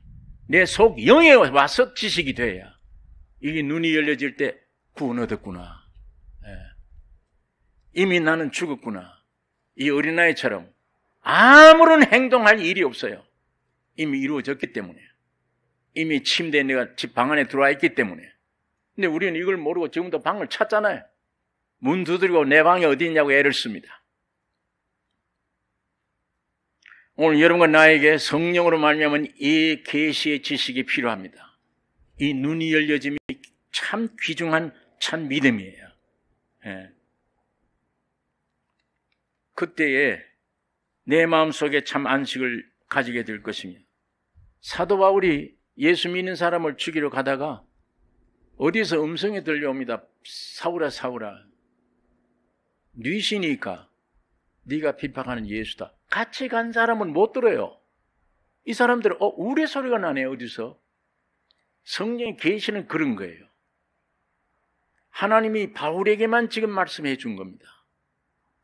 내 속 영에 와서 지식이 돼야 이게 눈이 열려질 때 구원 얻었구나. 이미 나는 죽었구나. 이 어린아이처럼 아무런 행동할 일이 없어요. 이미 이루어졌기 때문에. 이미 침대에 내가 집 방 안에 들어와 있기 때문에. 근데 우리는 이걸 모르고 지금도 방을 찾잖아요. 문 두드리고 내 방이 어디 있냐고 애를 씁니다. 오늘 여러분과 나에게 성령으로 말미암은 이 계시의 지식이 필요합니다. 이 눈이 열려짐이 참 귀중한 참 믿음이에요. 그때에 내 마음속에 참 안식을 가지게 될 것입니다. 사도 바울이 예수 믿는 사람을 죽이러 가다가 어디서 음성이 들려옵니다. 사울아 사울아 뉘시니까 네가 비판하는 예수다. 같이 간 사람은 못 들어요. 이 사람들은 우레소리가 나네. 어디서. 성령의 계시는 그런 거예요. 하나님이 바울에게만 지금 말씀해 준 겁니다.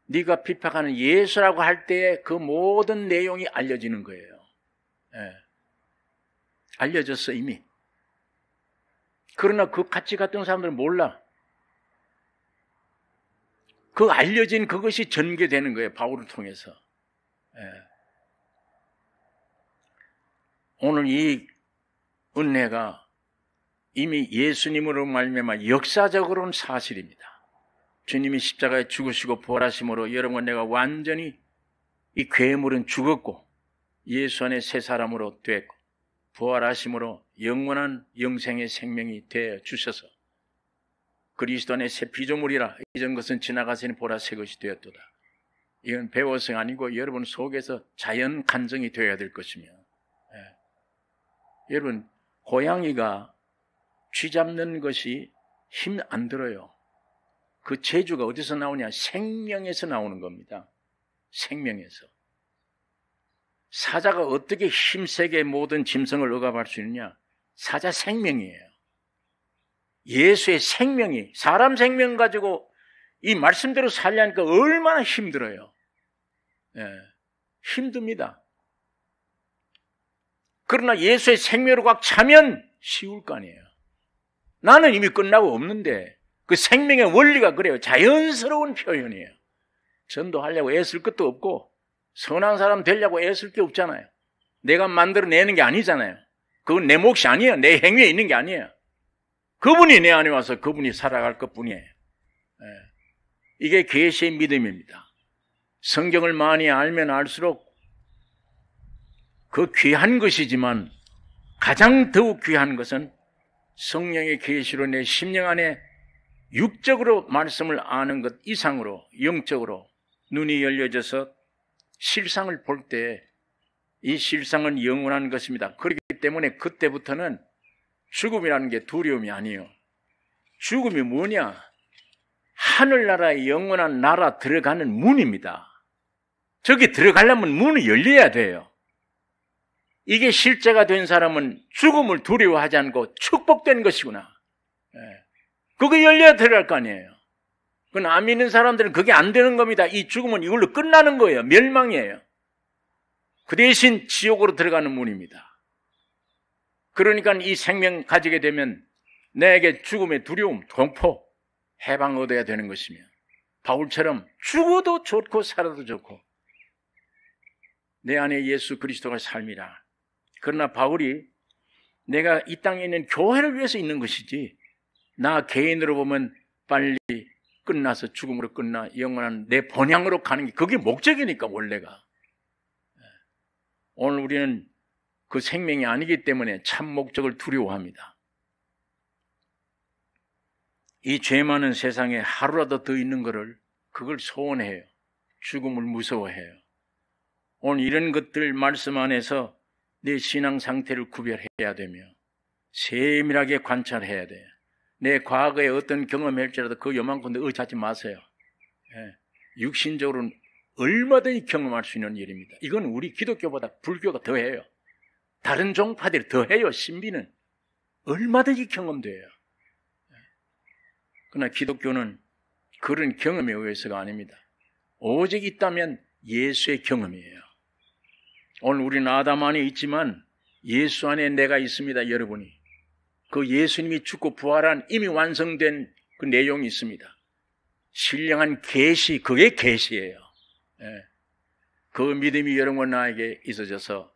네가 비판하는 예수라고 할 때에 그 모든 내용이 알려지는 거예요. 알려졌어 이미. 그러나 그 같이 갔던 사람들은 몰라. 그 알려진 그것이 전개되는 거예요. 바울을 통해서. 오늘 이 은혜가 이미 예수님으로 말미암아 역사적으로는 사실입니다. 주님이 십자가에 죽으시고 부활하심으로 여러분과 내가 완전히 이 괴물은 죽었고 예수 안에 새 사람으로 됐고 부활하심으로 영원한 영생의 생명이 되어 주셔서 그리스도 안에 새 피조물이라 이전 것은 지나가시니 보라 새 것이 되었도다. 이건 배워서가 아니고 여러분 속에서 자연 간증이 되어야 될 것이며 여러분 고양이가 쥐 잡는 것이 힘 안 들어요. 그 재주가 어디서 나오냐? 생명에서 나오는 겁니다. 생명에서. 사자가 어떻게 힘세게 모든 짐승을 억압할 수 있느냐? 사자 생명이에요. 예수의 생명이 사람 생명 가지고 이 말씀대로 살려니까 얼마나 힘들어요. 힘듭니다. 그러나 예수의 생명으로 꽉 차면 쉬울 거 아니에요. 나는 이미 끝나고 없는데 그 생명의 원리가 그래요. 자연스러운 표현이에요. 전도하려고 애쓸 것도 없고 선한 사람 되려고 애쓸 게 없잖아요. 내가 만들어내는 게 아니잖아요. 그건 내 몫이 아니에요. 내 행위에 있는 게 아니에요. 그분이 내 안에 와서 그분이 살아갈 것뿐이에요. 이게 계시의 믿음입니다. 성경을 많이 알면 알수록 그 귀한 것이지만 가장 더욱 귀한 것은 성령의 계시로 내 심령 안에 육적으로 말씀을 아는 것 이상으로 영적으로 눈이 열려져서 실상을 볼 때 이 실상은 영원한 것입니다. 그렇기 때문에 그때부터는 죽음이라는 게 두려움이 아니에요. 죽음이 뭐냐? 하늘나라의 영원한 나라 들어가는 문입니다. 저기 들어가려면 문이 열려야 돼요. 이게 실제가 된 사람은 죽음을 두려워하지 않고 축복된 것이구나. 그게 열려야 들어갈 거 아니에요. 그건 안 믿는 사람들은 그게 안 되는 겁니다. 이 죽음은 이걸로 끝나는 거예요. 멸망이에요. 그 대신 지옥으로 들어가는 문입니다. 그러니까 이 생명 가지게 되면 내게 죽음의 두려움, 공포, 해방 얻어야 되는 것이며 바울처럼 죽어도 좋고 살아도 좋고 내 안에 예수 그리스도가 삶이라. 그러나 바울이 내가 이 땅에 있는 교회를 위해서 있는 것이지 나 개인으로 보면 빨리 끝나서 죽음으로 끝나 영원한 내 본향으로 가는 게 그게 목적이니까 원래가. 오늘 우리는 그 생명이 아니기 때문에 참 목적을 두려워합니다. 이 죄 많은 세상에 하루라도 더 있는 것을 그걸 소원해요. 죽음을 무서워해요. 오늘 이런 것들 말씀 안에서 내 신앙 상태를 구별해야 되며 세밀하게 관찰해야 돼요. 내 과거에 어떤 경험할지라도 그 요만큼도 의지하지 마세요. 육신적으로는 얼마든지 경험할 수 있는 일입니다. 이건 우리 기독교보다 불교가 더해요. 다른 종파들이 더해요. 신비는 얼마든지 경험돼요. 그러나 기독교는 그런 경험에 의해서가 아닙니다. 오직 있다면 예수의 경험이에요. 오늘 우리는 아담 안에 있지만 예수 안에 내가 있습니다. 여러분이 그 예수님이 죽고 부활한 이미 완성된 그 내용이 있습니다. 신령한 계시, 그게 계시예요. 그 믿음이 여러분 나에게 있어져서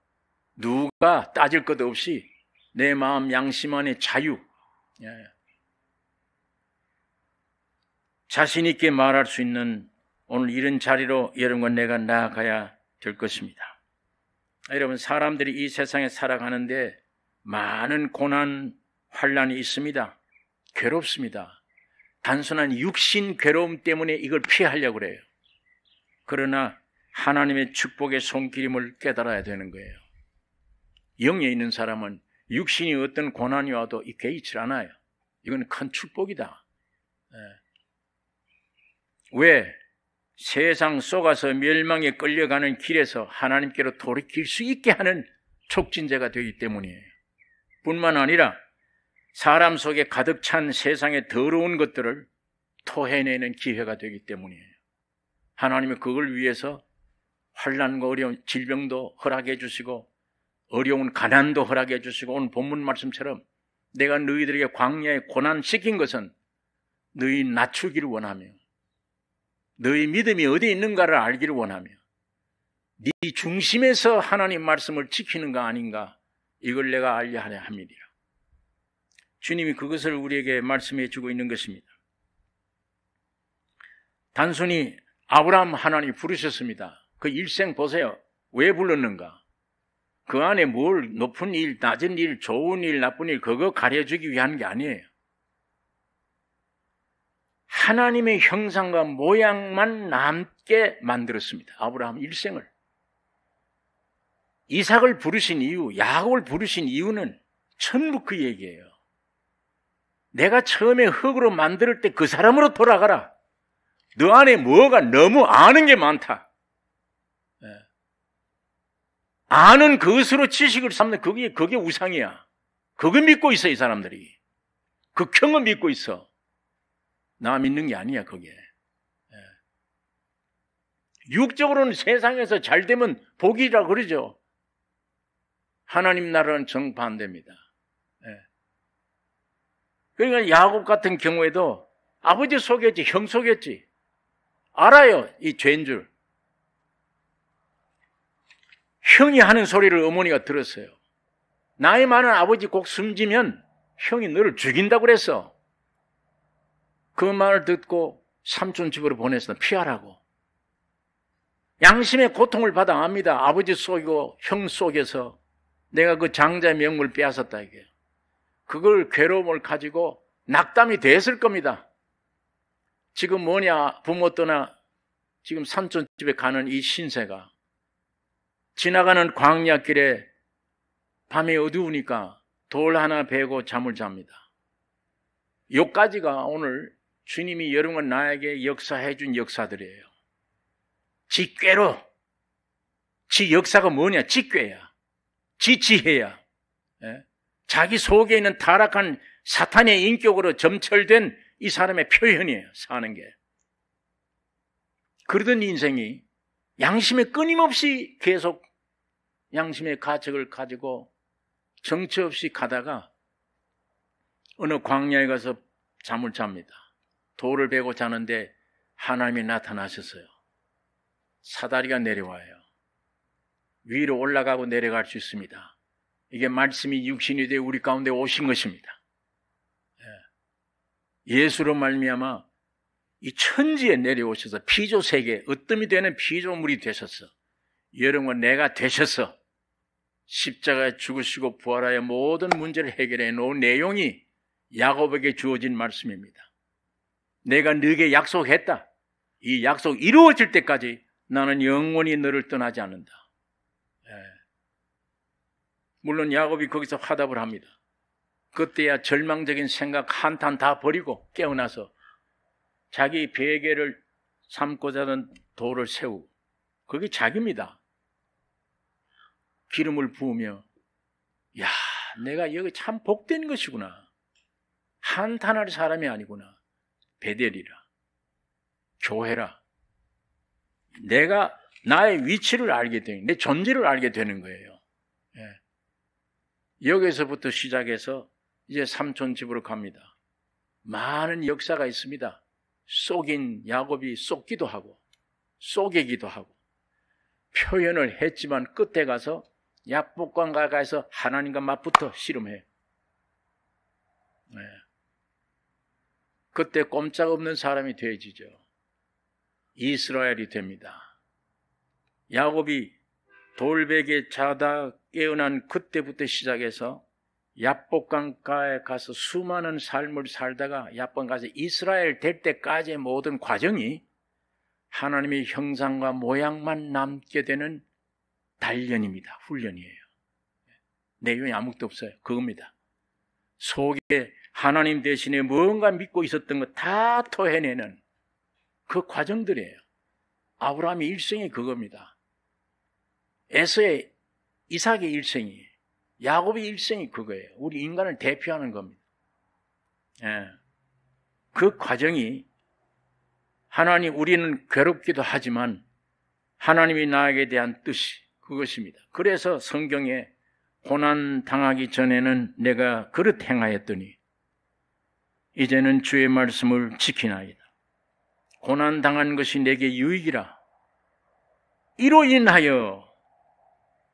누가 따질 것 없이 내 마음 양심 안에 자유, 자신 있게 말할 수 있는 오늘 이런 자리로 여러분과 내가 나아가야 될 것입니다. 여러분, 사람들이 이 세상에 살아가는데 많은 고난, 환난이 있습니다. 괴롭습니다. 단순한 육신 괴로움 때문에 이걸 피하려고 그래요. 그러나 하나님의 축복의 손길임을 깨달아야 되는 거예요. 영에 있는 사람은 육신이 어떤 고난이 와도 개의치 않아요. 이건 큰 축복이다. 왜? 세상 속아서 멸망에 끌려가는 길에서 하나님께로 돌이킬 수 있게 하는 촉진제가 되기 때문이에요. 뿐만 아니라 사람 속에 가득 찬 세상의 더러운 것들을 토해내는 기회가 되기 때문이에요. 하나님이 그걸 위해서 환난과 어려운 질병도 허락해 주시고 어려운 가난도 허락해 주시고 오늘 본문 말씀처럼 내가 너희들에게 광야에 고난시킨 것은 너희 낮추기를 원하며 너희 믿음이 어디에 있는가를 알기를 원하며 네 중심에서 하나님 말씀을 지키는가 아닌가 이걸 내가 알려 하려 함이니라. 주님이 그것을 우리에게 말씀해 주고 있는 것입니다. 단순히 아브라함 하나님이 부르셨습니다. 그 일생 보세요. 왜 불렀는가? 그 안에 뭘 높은 일, 낮은 일, 좋은 일, 나쁜 일 그거 가려주기 위한 게 아니에요. 하나님의 형상과 모양만 남게 만들었습니다. 아브라함 일생을. 이삭을 부르신 이유, 야곱을 부르신 이유는 전부 그 얘기예요. 내가 처음에 흙으로 만들 때 그 사람으로 돌아가라. 너 안에 뭐가 너무 아는 게 많다. 아는 그것으로 지식을 삼는 그게 우상이야. 그거 믿고 있어, 이 사람들이. 그 경험 믿고 있어. 나 믿는 게 아니야, 그게. 육적으로는 세상에서 잘 되면 복이라 그러죠. 하나님 나라는 정반대입니다. 예. 그러니까 야곱 같은 경우에도 아버지 속였지, 형 속였지. 알아요, 이 죄인 줄. 형이 하는 소리를 어머니가 들었어요. 나이 많은 아버지 꼭 숨지면 형이 너를 죽인다고 그랬어. 그 말을 듣고 삼촌 집으로 보내서 피하라고. 양심의 고통을 받아 압니다. 아버지 속이고 형 속여서 내가 그 장자의 명물을 빼앗았다 이게. 그걸 괴로움을 가지고 낙담이 됐을 겁니다. 지금 뭐냐, 부모 떠나 지금 삼촌 집에 가는 이 신세가 지나가는 광야길에 밤이 어두우니까 돌 하나 베고 잠을 잡니다. 요까지가 오늘 주님이 여러분 나에게 역사해 준 역사들이에요. 지 꾀로. 지 역사가 뭐냐? 지 꾀야. 지 지혜야. 예? 자기 속에 있는 타락한 사탄의 인격으로 점철된 이 사람의 표현이에요. 사는 게. 그러던 인생이 양심에 끊임없이 계속 양심의 가책을 가지고 정처 없이 가다가 어느 광야에 가서 잠을 잡니다. 돌을 베고 자는데 하나님이 나타나셨어요. 사다리가 내려와요. 위로 올라가고 내려갈 수 있습니다. 이게 말씀이 육신이 되어 우리 가운데 오신 것입니다. 예수로 말미암아 이 천지에 내려오셔서 피조세계, 으뜸이 되는 피조물이 되셔서 여러분 내가 되셔서 십자가에 죽으시고 부활하여 모든 문제를 해결해 놓은 내용이 야곱에게 주어진 말씀입니다. 내가 너에게 약속했다. 이 약속 이루어질 때까지 나는 영원히 너를 떠나지 않는다. 물론 야곱이 거기서 화답을 합니다. 그때야 절망적인 생각 한탄 다 버리고 깨어나서 자기 베개를 삼고자 하는 돌을 세우고, 그게 자기입니다. 기름을 부으며 야, 내가 여기 참 복된 것이구나. 한탄할 사람이 아니구나. 베델이라, 교회라. 내가 나의 위치를 알게 되는, 내 존재를 알게 되는 거예요. 여기서부터 시작해서 이제 삼촌 집으로 갑니다. 많은 역사가 있습니다. 속인 야곱이 속기도 하고 속이기도 하고 표현을 했지만 끝에 가서 약복강 가까이서 하나님과 맞붙어 씨름해. 그때 꼼짝없는 사람이 되어지죠. 이스라엘이 됩니다. 야곱이 돌베개에 자다 깨어난 그때부터 시작해서 약복강가에 가서 수많은 삶을 살다가 약복강 가서 이스라엘 될 때까지의 모든 과정이 하나님의 형상과 모양만 남게 되는 단련입니다. 훈련이에요. 내용이 아무것도 없어요. 그겁니다. 속에 하나님 대신에 뭔가 믿고 있었던 거 다 토해내는 그 과정들이에요. 아브라함의 일생이 그겁니다. 에서의 이삭의 일생이, 야곱의 일생이 그거예요. 우리 인간을 대표하는 겁니다. 그 과정이 하나님, 우리는 괴롭기도 하지만 하나님이 나에게 대한 뜻이 그것입니다. 그래서 성경에 고난 당하기 전에는 내가 그릇 행하였더니 이제는 주의 말씀을 지키나이다. 고난 당한 것이 내게 유익이라. 이로 인하여,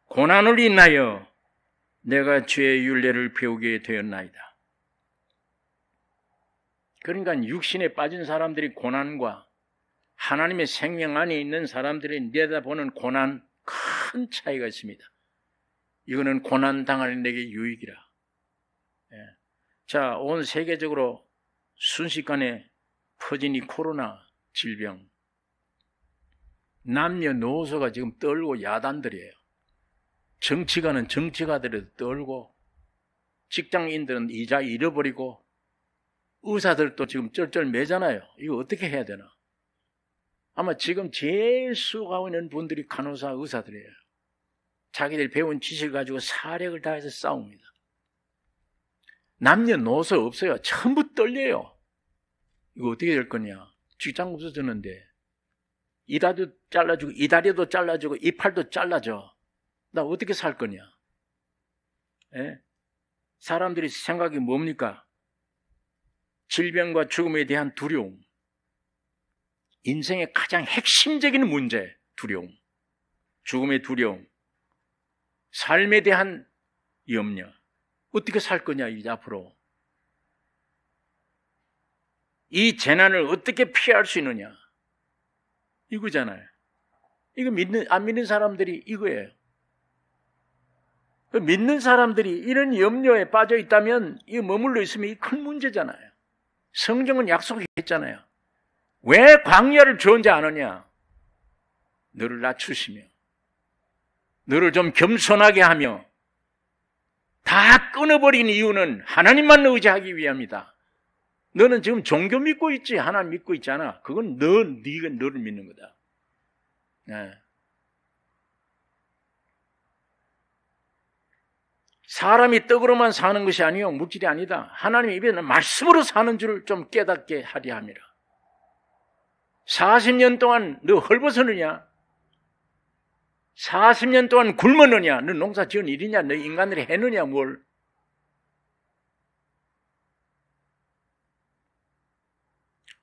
고난을 인하여 내가 주의 율례를 배우게 되었나이다. 그러니까 육신에 빠진 사람들이 고난과 하나님의 생명 안에 있는 사람들이 내다보는 고난, 큰 차이가 있습니다. 이거는 고난 당할 내게 유익이라. 자, 온 세계적으로 순식간에 퍼진 이 코로나 질병, 남녀노소가 지금 떨고 야단들이에요. 정치가는 정치가들에도 떨고, 직장인들은 이자 잃어버리고, 의사들도 지금 쩔쩔매잖아요. 이거 어떻게 해야 되나? 아마 지금 제일 수고하고 있는 분들이 간호사, 의사들이에요. 자기들 배운 지식을 가지고 사력을 다해서 싸웁니다. 남녀노소 없어요. 전부 떨려요. 이거 어떻게 될 거냐? 직장 없어졌는데 이다리도 잘라주고, 이다리도 잘라주고, 이팔도 잘라줘. 나 어떻게 살 거냐? 예? 사람들이 생각이 뭡니까? 질병과 죽음에 대한 두려움. 인생의 가장 핵심적인 문제, 두려움. 죽음의 두려움. 삶에 대한 염려. 어떻게 살 거냐, 이제 앞으로. 이 재난을 어떻게 피할 수 있느냐. 이거잖아요. 이거 안 믿는 사람들이 이거예요. 믿는 사람들이 이런 염려에 빠져 있다면 이거 머물러 있으면 이 큰 문제잖아요. 성경은 약속했잖아요. 왜 광야를 존재하느냐? 너를 낮추시며 너를 좀 겸손하게 하며 다 끊어버린 이유는 하나님만 의지하기 위함이다. 너는 지금 종교 믿고 있지 하나님 믿고 있잖아. 그건 네가 너를 믿는 거다. 네. 사람이 떡으로만 사는 것이 아니요 물질이 아니다. 하나님의 입에는 말씀으로 사는 줄을 좀 깨닫게 하려 함이라. 40년 동안 너 헐벗었느냐? 40년 동안 굶었느냐? 너 농사 지은 일이냐? 너 인간들이 했느냐? 뭘?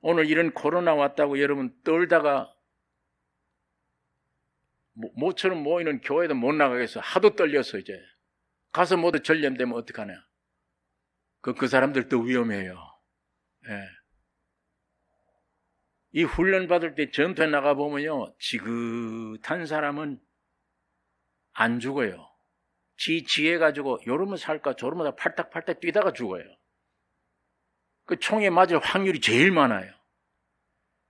오늘 이런 코로나 왔다고 여러분 떨다가 모처럼 모이는 교회도 못 나가겠어. 하도 떨려서 이제. 가서 모두 전염되면 어떡하냐. 그 사람들 더 위험해요. 예. 이 훈련 받을 때 전투에 나가보면요. 지긋한 사람은 안 죽어요. 지혜가지고 요러면 살까 저러면 살까 팔딱팔딱 뛰다가 죽어요. 그 총에 맞을 확률이 제일 많아요.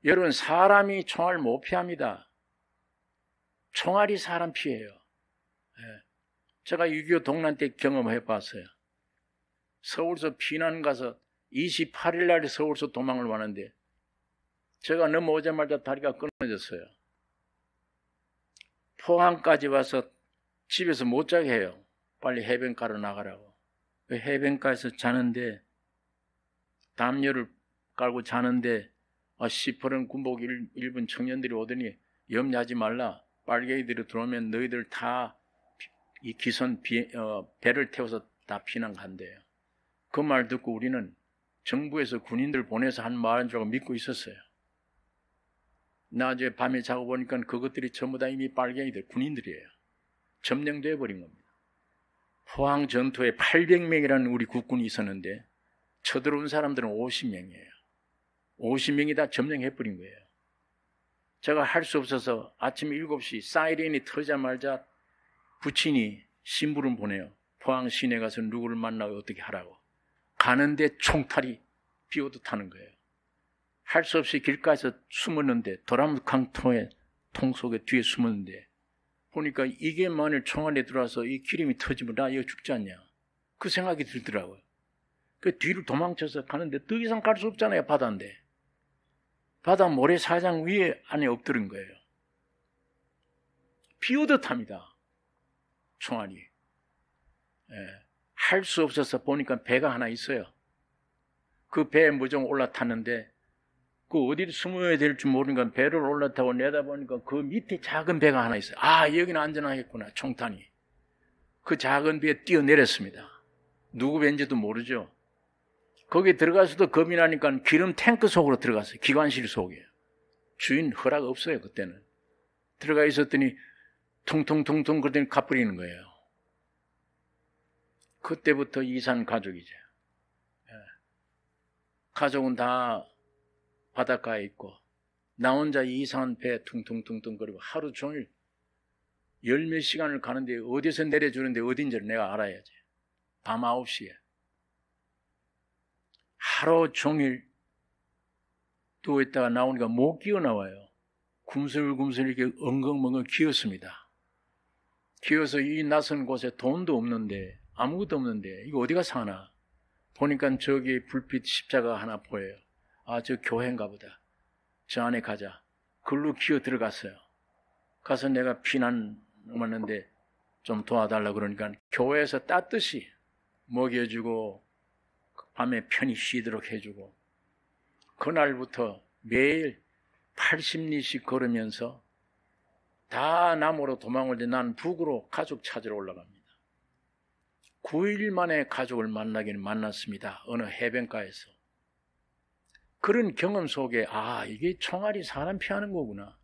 여러분 사람이 총알 못 피합니다. 총알이 사람 피해요. 예. 제가 6.25 동란 때 경험해 봤어요. 서울서 피난 가서 28일 날 서울서 도망을 왔는데 제가 넘어오자마자 다리가 끊어졌어요. 포항까지 와서 집에서 못 자게 해요. 빨리 해변가로 나가라고. 해변가에서 자는데 담요를 깔고 자는데 시퍼런 군복 입은 청년들이 오더니 염려하지 말라. 빨갱이들이 들어오면 너희들 다 이 기선 배를 태워서 다 피난 간대요. 그 말 듣고 우리는 정부에서 군인들 보내서 한 말인 줄 알고 믿고 있었어요. 나중에 밤에 자고 보니까 그것들이 전부 다 이미 빨갱이들, 군인들이에요. 점령돼 버린 겁니다. 포항 전투에 800명이라는 우리 국군이 있었는데 쳐들어온 사람들은 50명이에요. 50명이 다 점령해 버린 거예요. 제가 할 수 없어서 아침 7시 사이렌이 터자마자 부친이 신부를 보내요. 포항 시내 가서 누구를 만나고 어떻게 하라고. 가는데 총탈이 비오듯 하는 거예요. 할 수 없이 길가에서 숨었는데 도람강통에 통 속에 뒤에 숨었는데 보니까 이게 만일 총알에 들어와서 이 기름이 터지면 나 이거 죽지 않냐. 그 생각이 들더라고요. 그 뒤로 도망쳐서 가는데 더 이상 갈 수 없잖아요. 바다인데. 바다 모래사장 위에 안에 엎드린 거예요. 비오듯 합니다. 총알이. 예. 할 수 없어서 보니까 배가 하나 있어요. 그 배에 무정 올라탔는데 그 어디를 숨어야 될지 모르니까 배를 올라타고 내다보니까 그 밑에 작은 배가 하나 있어요. 아, 여기는 안전하겠구나. 총탄이. 그 작은 배에 뛰어내렸습니다. 누구 배인지도 모르죠. 거기 들어가서도 겁이 나니까 기름 탱크 속으로 들어갔어요. 기관실 속에. 주인 허락 없어요. 그때는. 들어가 있었더니 퉁퉁퉁퉁 그러더니 가버리는 거예요. 그때부터 이산 가족이죠. 예. 가족은 다 바닷가에 있고 나 혼자 이상한 배 퉁퉁퉁퉁 거리고 하루 종일 10몇 시간을 가는데 어디서 내려주는데 어딘지를 내가 알아야지. 밤 9시에. 하루 종일 누워있다가 나오니까 못 기어 나와요. 굼슬굼슬 이렇게 엉엉멍엉 기었습니다. 기어서 이 낯선 곳에 돈도 없는데 아무것도 없는데 이거 어디가 사나. 보니까 저기 불빛 십자가 하나 보여요. 아, 저 교회인가 보다. 저 안에 가자. 글로 기어 들어갔어요. 가서 내가 피난 왔는데 좀 도와달라 그러니까 교회에서 따뜻이 먹여주고 밤에 편히 쉬도록 해주고 그날부터 매일 80리씩 걸으면서 다 남으로 도망을 때 난 북으로 가족 찾으러 올라갑니다. 9일 만에 가족을 만나기는 만났습니다. 어느 해변가에서. 그런 경험 속에 이게 총알이 사람 피하는 거구나.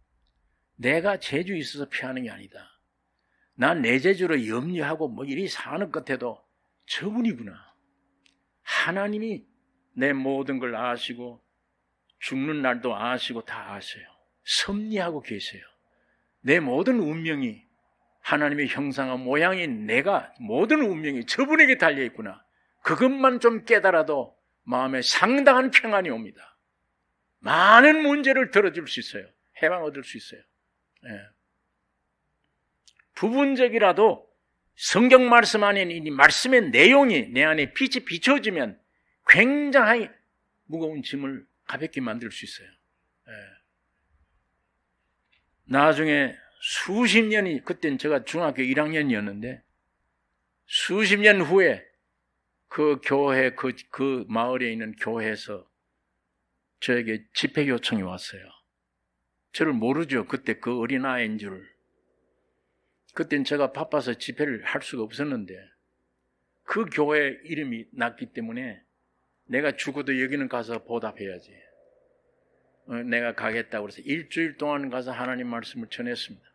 내가 재주 있어서 피하는 게 아니다. 난 내 재주로 염려하고 이리 사는 것 같아도 저분이구나. 하나님이 내 모든 걸 아시고 죽는 날도 아시고 다 아세요. 섭리하고 계세요. 내 모든 운명이 하나님의 형상과 모양인 내가 모든 운명이 저분에게 달려있구나. 그것만 좀 깨달아도 마음에 상당한 평안이 옵니다. 많은 문제를 들어줄 수 있어요. 해방 얻을 수 있어요. 부분적이라도 성경 말씀 안에 이 말씀의 내용이 내 안에 빛이 비춰지면 굉장히 무거운 짐을 가볍게 만들 수 있어요. 나중에 수십 년이, 그때는 제가 중학교 1학년이었는데 수십 년 후에 그 교회, 그 마을에 있는 교회에서 저에게 집회 요청이 왔어요. 저를 모르죠. 그때 그 어린아이인 줄. 그땐 제가 바빠서 집회를 할 수가 없었는데 그 교회 이름이 났기 때문에 내가 죽어도 여기는 가서 보답해야지. 내가 가겠다고 그래서 일주일 동안 가서 하나님 말씀을 전했습니다.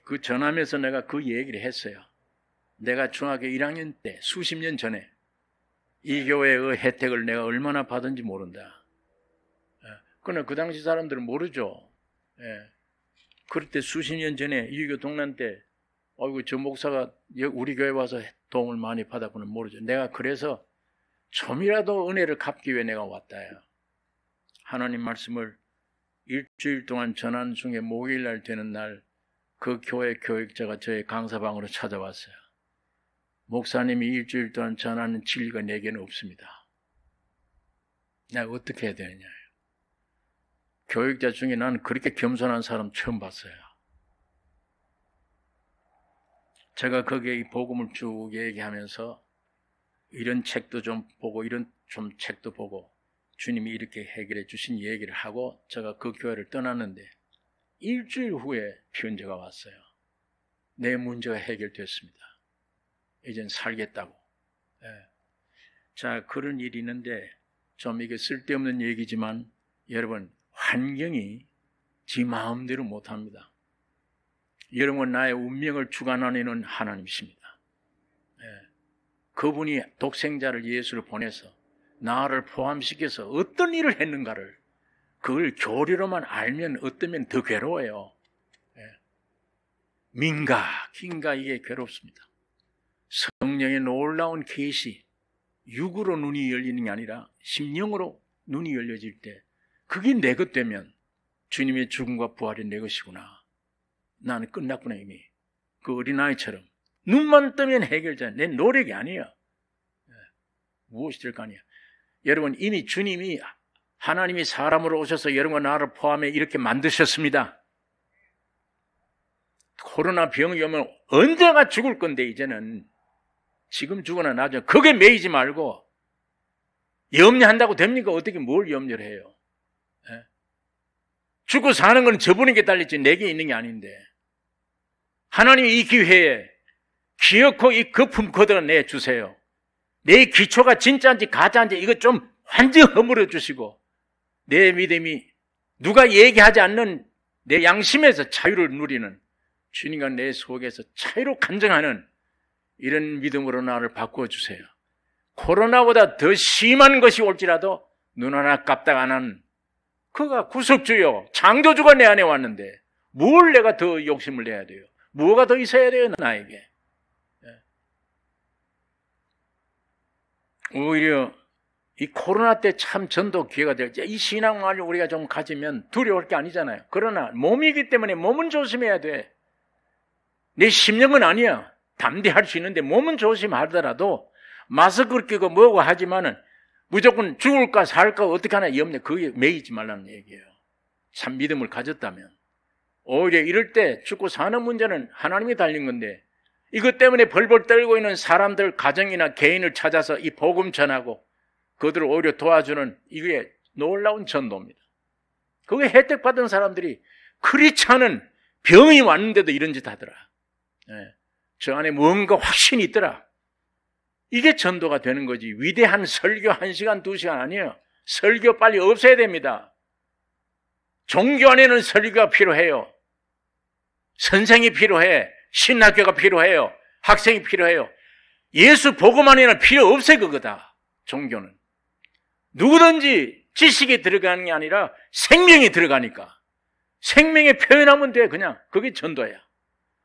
그 전하면서 내가 그 얘기를 했어요. 내가 중학교 1학년 때 수십 년 전에 이 교회의 혜택을 내가 얼마나 받은지 모른다. 그러나 그 당시 사람들은 모르죠. 그럴 때 수십 년 전에 유교 동란 때 저 목사가 우리 교회 와서 도움을 많이 받았구나 모르죠. 내가 그래서 좀이라도 은혜를 갚기 위해 내가 왔다요. 하나님 말씀을 일주일 동안 전하는 중에 목요일날 되는 날 그 교회 교육자가 저의 강사방으로 찾아왔어요. 목사님이 일주일 동안 전하는 진리가 내게는 없습니다. 내가 어떻게 해야 되느냐. 교육자 중에 나는 그렇게 겸손한 사람 처음 봤어요. 제가 거기에 이 복음을 쭉 얘기하면서 이런 책도 좀 보고 이런 좀 책도 보고 주님이 이렇게 해결해 주신 얘기를 하고 제가 그 교회를 떠났는데 일주일 후에 편지가 왔어요. 내 문제가 해결됐습니다. 이젠 살겠다고. 자, 그런 일이 있는데 좀 이게 쓸데없는 얘기지만 여러분, 환경이 지 마음대로 못합니다. 여러분, 나의 운명을 주관하는 하나님이십니다. 그분이 독생자를 예수를 보내서 나를 포함시켜서 어떤 일을 했는가를 그걸 교리로만 알면 어떠면 더 괴로워요. 민가, 긴가 이게 괴롭습니다. 성령의 놀라운 계시, 육으로 눈이 열리는 게 아니라 심령으로 눈이 열려질 때 그게 내 것 되면 주님의 죽음과 부활이 내 것이구나. 나는 끝났구나 이미. 그 어린아이처럼 눈만 뜨면 해결자. 내 노력이 아니야. 무엇이 될 거 아니야. 여러분, 이미 주님이 하나님이 사람으로 오셔서 여러분과 나를 포함해 이렇게 만드셨습니다. 코로나 병이 오면 언제가 죽을 건데 이제는 지금 죽거나 나중에 그게 매이지 말고 염려한다고 됩니까? 어떻게 뭘 염려를 해요? 죽고 사는 건 저분에게 달렸지 내게 있는 게 아닌데 하나님이 이 기회에 기어코 이 거품 걷어내 주세요. 내 기초가 진짜인지 가짜인지 이거 좀 완전히 허물어 주시고 내 믿음이 누가 얘기하지 않는 내 양심에서 자유를 누리는 주님과 내 속에서 자유로 간증하는 이런 믿음으로 나를 바꾸어 주세요. 코로나보다 더 심한 것이 올지라도 눈 하나 깜딱 안 하는 그가 구속주요 창조주가 내 안에 왔는데 뭘 내가 더 욕심을 내야 돼요? 뭐가 더 있어야 돼요 나에게? 오히려 이 코로나 때 참 전도 기회가 될지 이 신앙을 우리가 좀 가지면 두려울 게 아니잖아요. 그러나 몸이기 때문에 몸은 조심해야 돼. 내 심령은 아니야. 담대할 수 있는데 몸은 조심하더라도 마스크를 끼고 뭐고 하지만은 무조건 죽을까 살까 어떻게 하나 염려 그게 매이지 말라는 얘기예요. 참 믿음을 가졌다면 오히려 이럴 때 죽고 사는 문제는 하나님이 달린 건데 이것 때문에 벌벌 떨고 있는 사람들 가정이나 개인을 찾아서 이 복음 전하고 그들을 오히려 도와주는 이게 놀라운 전도입니다. 그게 혜택 받은 사람들이 그렇지 않은 병이 왔는데도 이런 짓 하더라. 저 안에 뭔가 확신이 있더라. 이게 전도가 되는 거지. 위대한 설교 1시간, 2시간 아니에요. 설교 빨리 없애야 됩니다. 종교 안에는 설교가 필요해요. 선생이 필요해. 신학교가 필요해요. 학생이 필요해요. 예수 복음 안에는 필요 없어요. 그거다. 종교는. 누구든지 지식이 들어가는 게 아니라 생명이 들어가니까. 생명에 표현하면 돼. 그냥. 그게 전도야.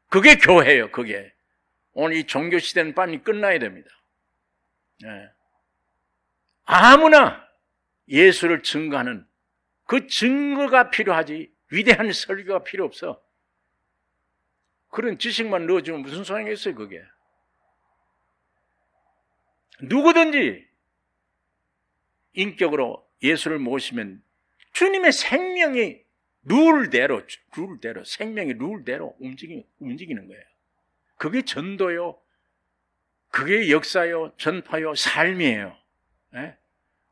그게 교회예요. 그게. 오늘 이 종교 시대는 빨리 끝나야 됩니다. 네. 아무나 예수를 증거하는 그 증거가 필요하지 위대한 설교가 필요 없어. 그런 지식만 넣어주면 무슨 소용이 있어요, 그게. 누구든지 인격으로 예수를 모시면 주님의 생명이 룰대로 생명의 룰대로 움직이는 거예요. 그게 전도요. 그게 역사요, 전파요, 삶이에요. 네?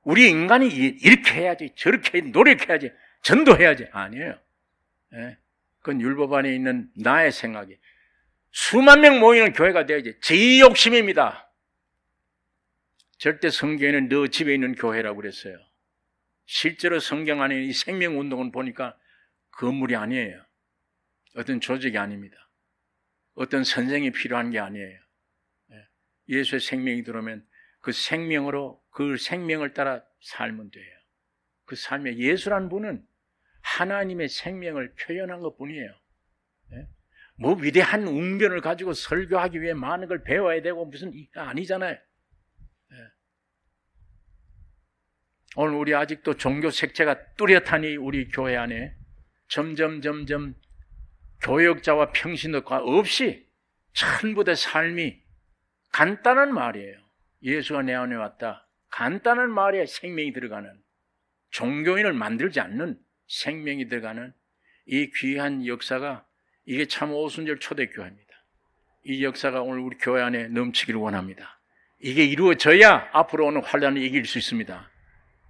우리 인간이 이렇게 해야지, 저렇게 노력해야지, 전도해야지. 아니에요. 네? 그건 율법 안에 있는 나의 생각이. 수만 명 모이는 교회가 되어야지. 제 욕심입니다. 절대 성경에는 너 집에 있는 교회라고 그랬어요. 실제로 성경 안에 이 생명운동을 보니까 건물이 아니에요. 어떤 조직이 아닙니다. 어떤 선생이 필요한 게 아니에요. 예수의 생명이 들어오면 그 생명으로 그 생명을 따라 살면 돼요. 그 삶에 예수란 분은 하나님의 생명을 표현한 것뿐이에요. 뭐 위대한 웅변을 가지고 설교하기 위해 많은 걸 배워야 되고 무슨 아니잖아요. 오늘 우리 아직도 종교 색채가 뚜렷하니 우리 교회 안에 점점 교역자와 평신도가 없이 천부대 삶이 간단한 말이에요. 예수가 내 안에 왔다. 간단한 말에 생명이 들어가는, 종교인을 만들지 않는 생명이 들어가는 이 귀한 역사가, 이게 참 오순절 초대교회입니다. 이 역사가 오늘 우리 교회 안에 넘치기를 원합니다. 이게 이루어져야 앞으로 오는 환란을 이길 수 있습니다.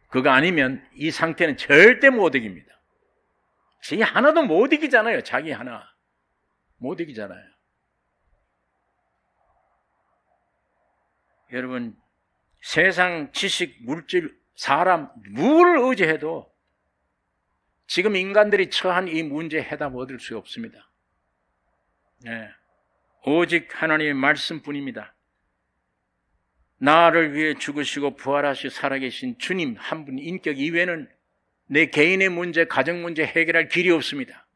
그거 아니면 이 상태는 절대 못 이깁니다. 자기 하나도 못 이기잖아요. 자기 하나 못 이기잖아요. 여러분, 세상, 지식, 물질, 사람, 무엇을 의지해도 지금 인간들이 처한 이 문제에 해답 얻을 수 없습니다. 네. 오직 하나님의 말씀뿐입니다. 나를 위해 죽으시고 부활하시고 살아계신 주님 한 분 인격 이외에는 내 개인의 문제, 가정 문제 해결할 길이 없습니다.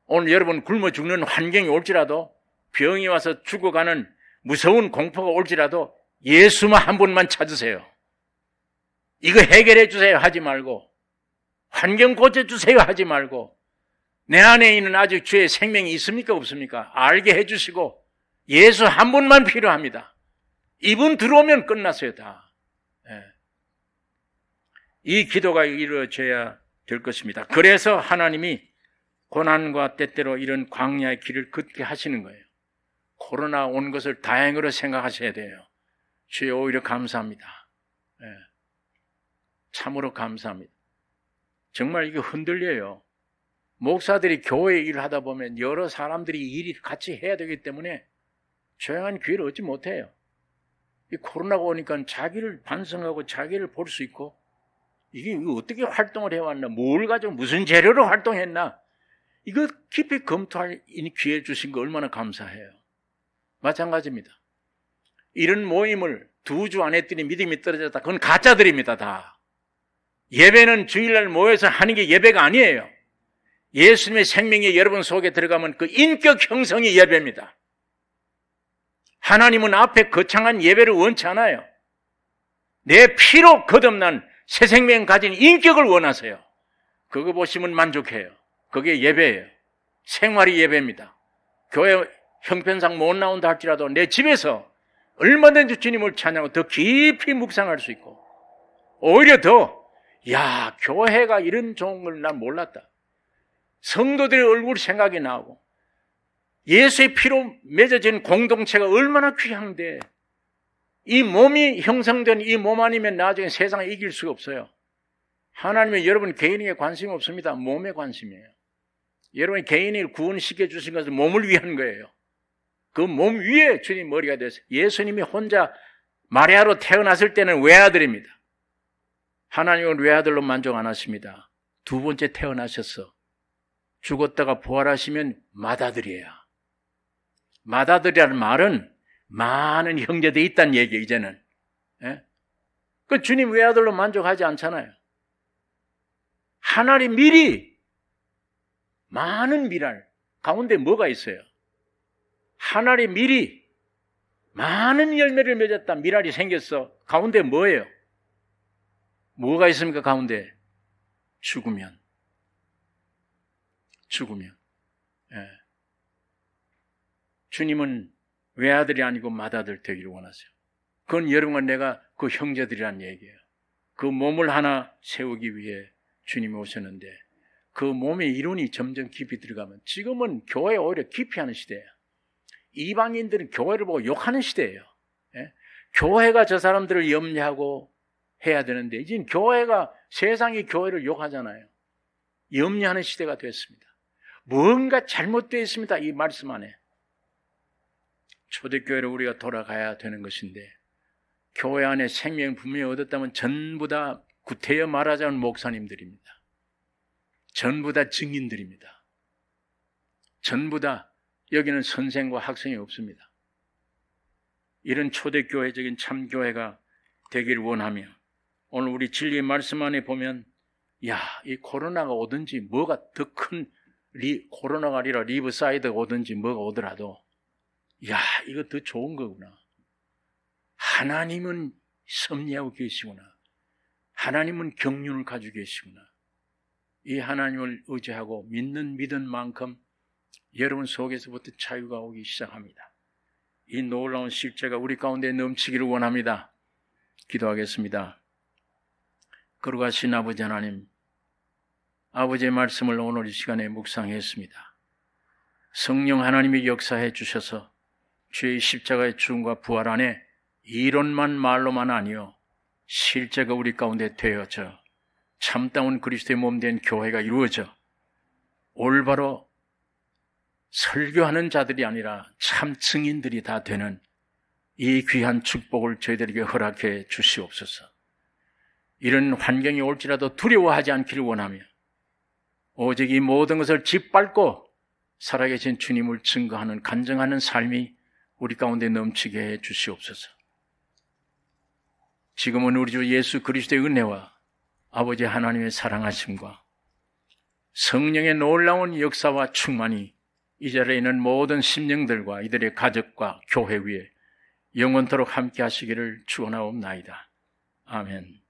오늘 여러분 굶어 죽는 환경이 올지라도, 병이 와서 죽어가는 무서운 공포가 올지라도 예수만 한 분만 찾으세요. 이거 해결해 주세요 하지 말고, 환경 고쳐주세요 하지 말고, 내 안에 있는 아직 주의 생명이 있습니까 없습니까? 알게 해주시고 예수 한 분만 필요합니다. 이분 들어오면 끝났어요 다. 이 기도가 이루어져야 될 것입니다. 그래서 하나님이 고난과 때때로 이런 광야의 길을 걷게 하시는 거예요. 코로나 온 것을 다행으로 생각하셔야 돼요. 주여 오히려 감사합니다. 참으로 감사합니다. 정말 이게 흔들려요. 목사들이 교회 일을 하다 보면 여러 사람들이 일이 같이 해야 되기 때문에 조용한 기회를 얻지 못해요. 이 코로나가 오니까 자기를 반성하고 자기를 볼 수 있고, 이게 어떻게 활동을 해왔나, 뭘 가지고 무슨 재료로 활동했나, 이거 깊이 검토할 기회 주신 거 얼마나 감사해요. 마찬가지입니다. 이런 모임을 2주 안 했더니 믿음이 떨어졌다. 그건 가짜들입니다. 다. 예배는 주일날 모여서 하는 게 예배가 아니에요. 예수님의 생명이 여러분 속에 들어가면 그 인격 형성이 예배입니다. 하나님은 앞에 거창한 예배를 원치 않아요. 내 피로 거듭난 새 생명 가진 인격을 원하세요. 그거 보시면 만족해요. 그게 예배예요. 생활이 예배입니다. 교회 형편상 못 나온다 할지라도 내 집에서 얼마든지 주님을 찬양하고 더 깊이 묵상할 수 있고, 오히려 더, 야, 교회가 이런 좋은 걸 난 몰랐다. 성도들의 얼굴 생각이 나고, 예수의 피로 맺어진 공동체가 얼마나 귀한데, 이 몸이 형성된 이 몸 아니면 나중에 세상을 이길 수가 없어요. 하나님은 여러분 개인에게 관심이 없습니다. 몸에 관심이에요. 여러분 개인을 구원시켜 주신 것은 몸을 위한 거예요. 그 몸 위에 주님 머리가 됐어요. 예수님이 혼자 마리아로 태어났을 때는 외아들입니다. 하나님은 외아들로 만족 안 하십니다. 두 번째 태어나셔서 죽었다가 부활하시면 맏아들이에요. 맏아들이라는 말은 많은 형제들이 있다는 얘기예요, 이제는. 예? 그 주님 외아들로 만족하지 않잖아요. 하나님 미리 많은 미랄 가운데 뭐가 있어요? 하나님 미리 많은 열매를 맺었다. 미랄이 생겼어. 가운데 뭐예요? 뭐가 있습니까? 가운데 죽으면. 예. 주님은 외아들이 아니고 맏아들 되기를 원하세요. 그건 여러분과 내가 그 형제들이란 얘기예요. 그 몸을 하나 세우기 위해 주님이 오셨는데 그 몸의 이론이 점점 깊이 들어가면 지금은 교회 오히려 깊이 하는 시대예요. 이방인들은 교회를 보고 욕하는 시대예요. 예? 교회가 저 사람들을 염려하고 해야 되는데 이제 교회가 세상이 교회를 욕하잖아요. 염려하는 시대가 됐습니다. 뭔가 잘못되어 있습니다. 이 말씀 안에. 초대교회로 우리가 돌아가야 되는 것인데 교회 안에 생명 분명히 얻었다면 전부 다 구태여 말하자면 목사님들입니다. 전부 다 증인들입니다. 전부 다 여기는 선생과 학생이 없습니다. 이런 초대교회적인 참교회가 되기를 원하며 오늘 우리 진리의 말씀 안에 보면 이 코로나가 오든지 뭐가 더 큰 코로나가 아니라 리브사이드가 오든지 뭐가 오더라도 이거 더 좋은 거구나. 하나님은 섭리하고 계시구나. 하나님은 경륜을 가지고 계시구나. 이 하나님을 의지하고 믿는 만큼 여러분 속에서부터 자유가 오기 시작합니다. 이 놀라운 실제가 우리 가운데 넘치기를 원합니다. 기도하겠습니다. 거룩하신 아버지 하나님, 아버지의 말씀을 오늘 이 시간에 묵상했습니다. 성령 하나님이 역사해 주셔서 주의 십자가의 죽음과 부활 안에 이론만 말로만 아니요 실제가 우리 가운데 되어져 참다운 그리스도의 몸된 교회가 이루어져 올바로 설교하는 자들이 아니라 참 증인들이 다 되는 이 귀한 축복을 저희들에게 허락해 주시옵소서. 이런 환경이 올지라도 두려워하지 않기를 원하며 오직 이 모든 것을 짓밟고 살아계신 주님을 증거하는 간증하는 삶이 우리 가운데 넘치게 해 주시옵소서. 지금은 우리 주 예수 그리스도의 은혜와 아버지 하나님의 사랑하심과 성령의 놀라운 역사와 충만이 이 자리에 있는 모든 심령들과 이들의 가족과 교회 위에 영원토록 함께 하시기를 축원하옵나이다. 아멘.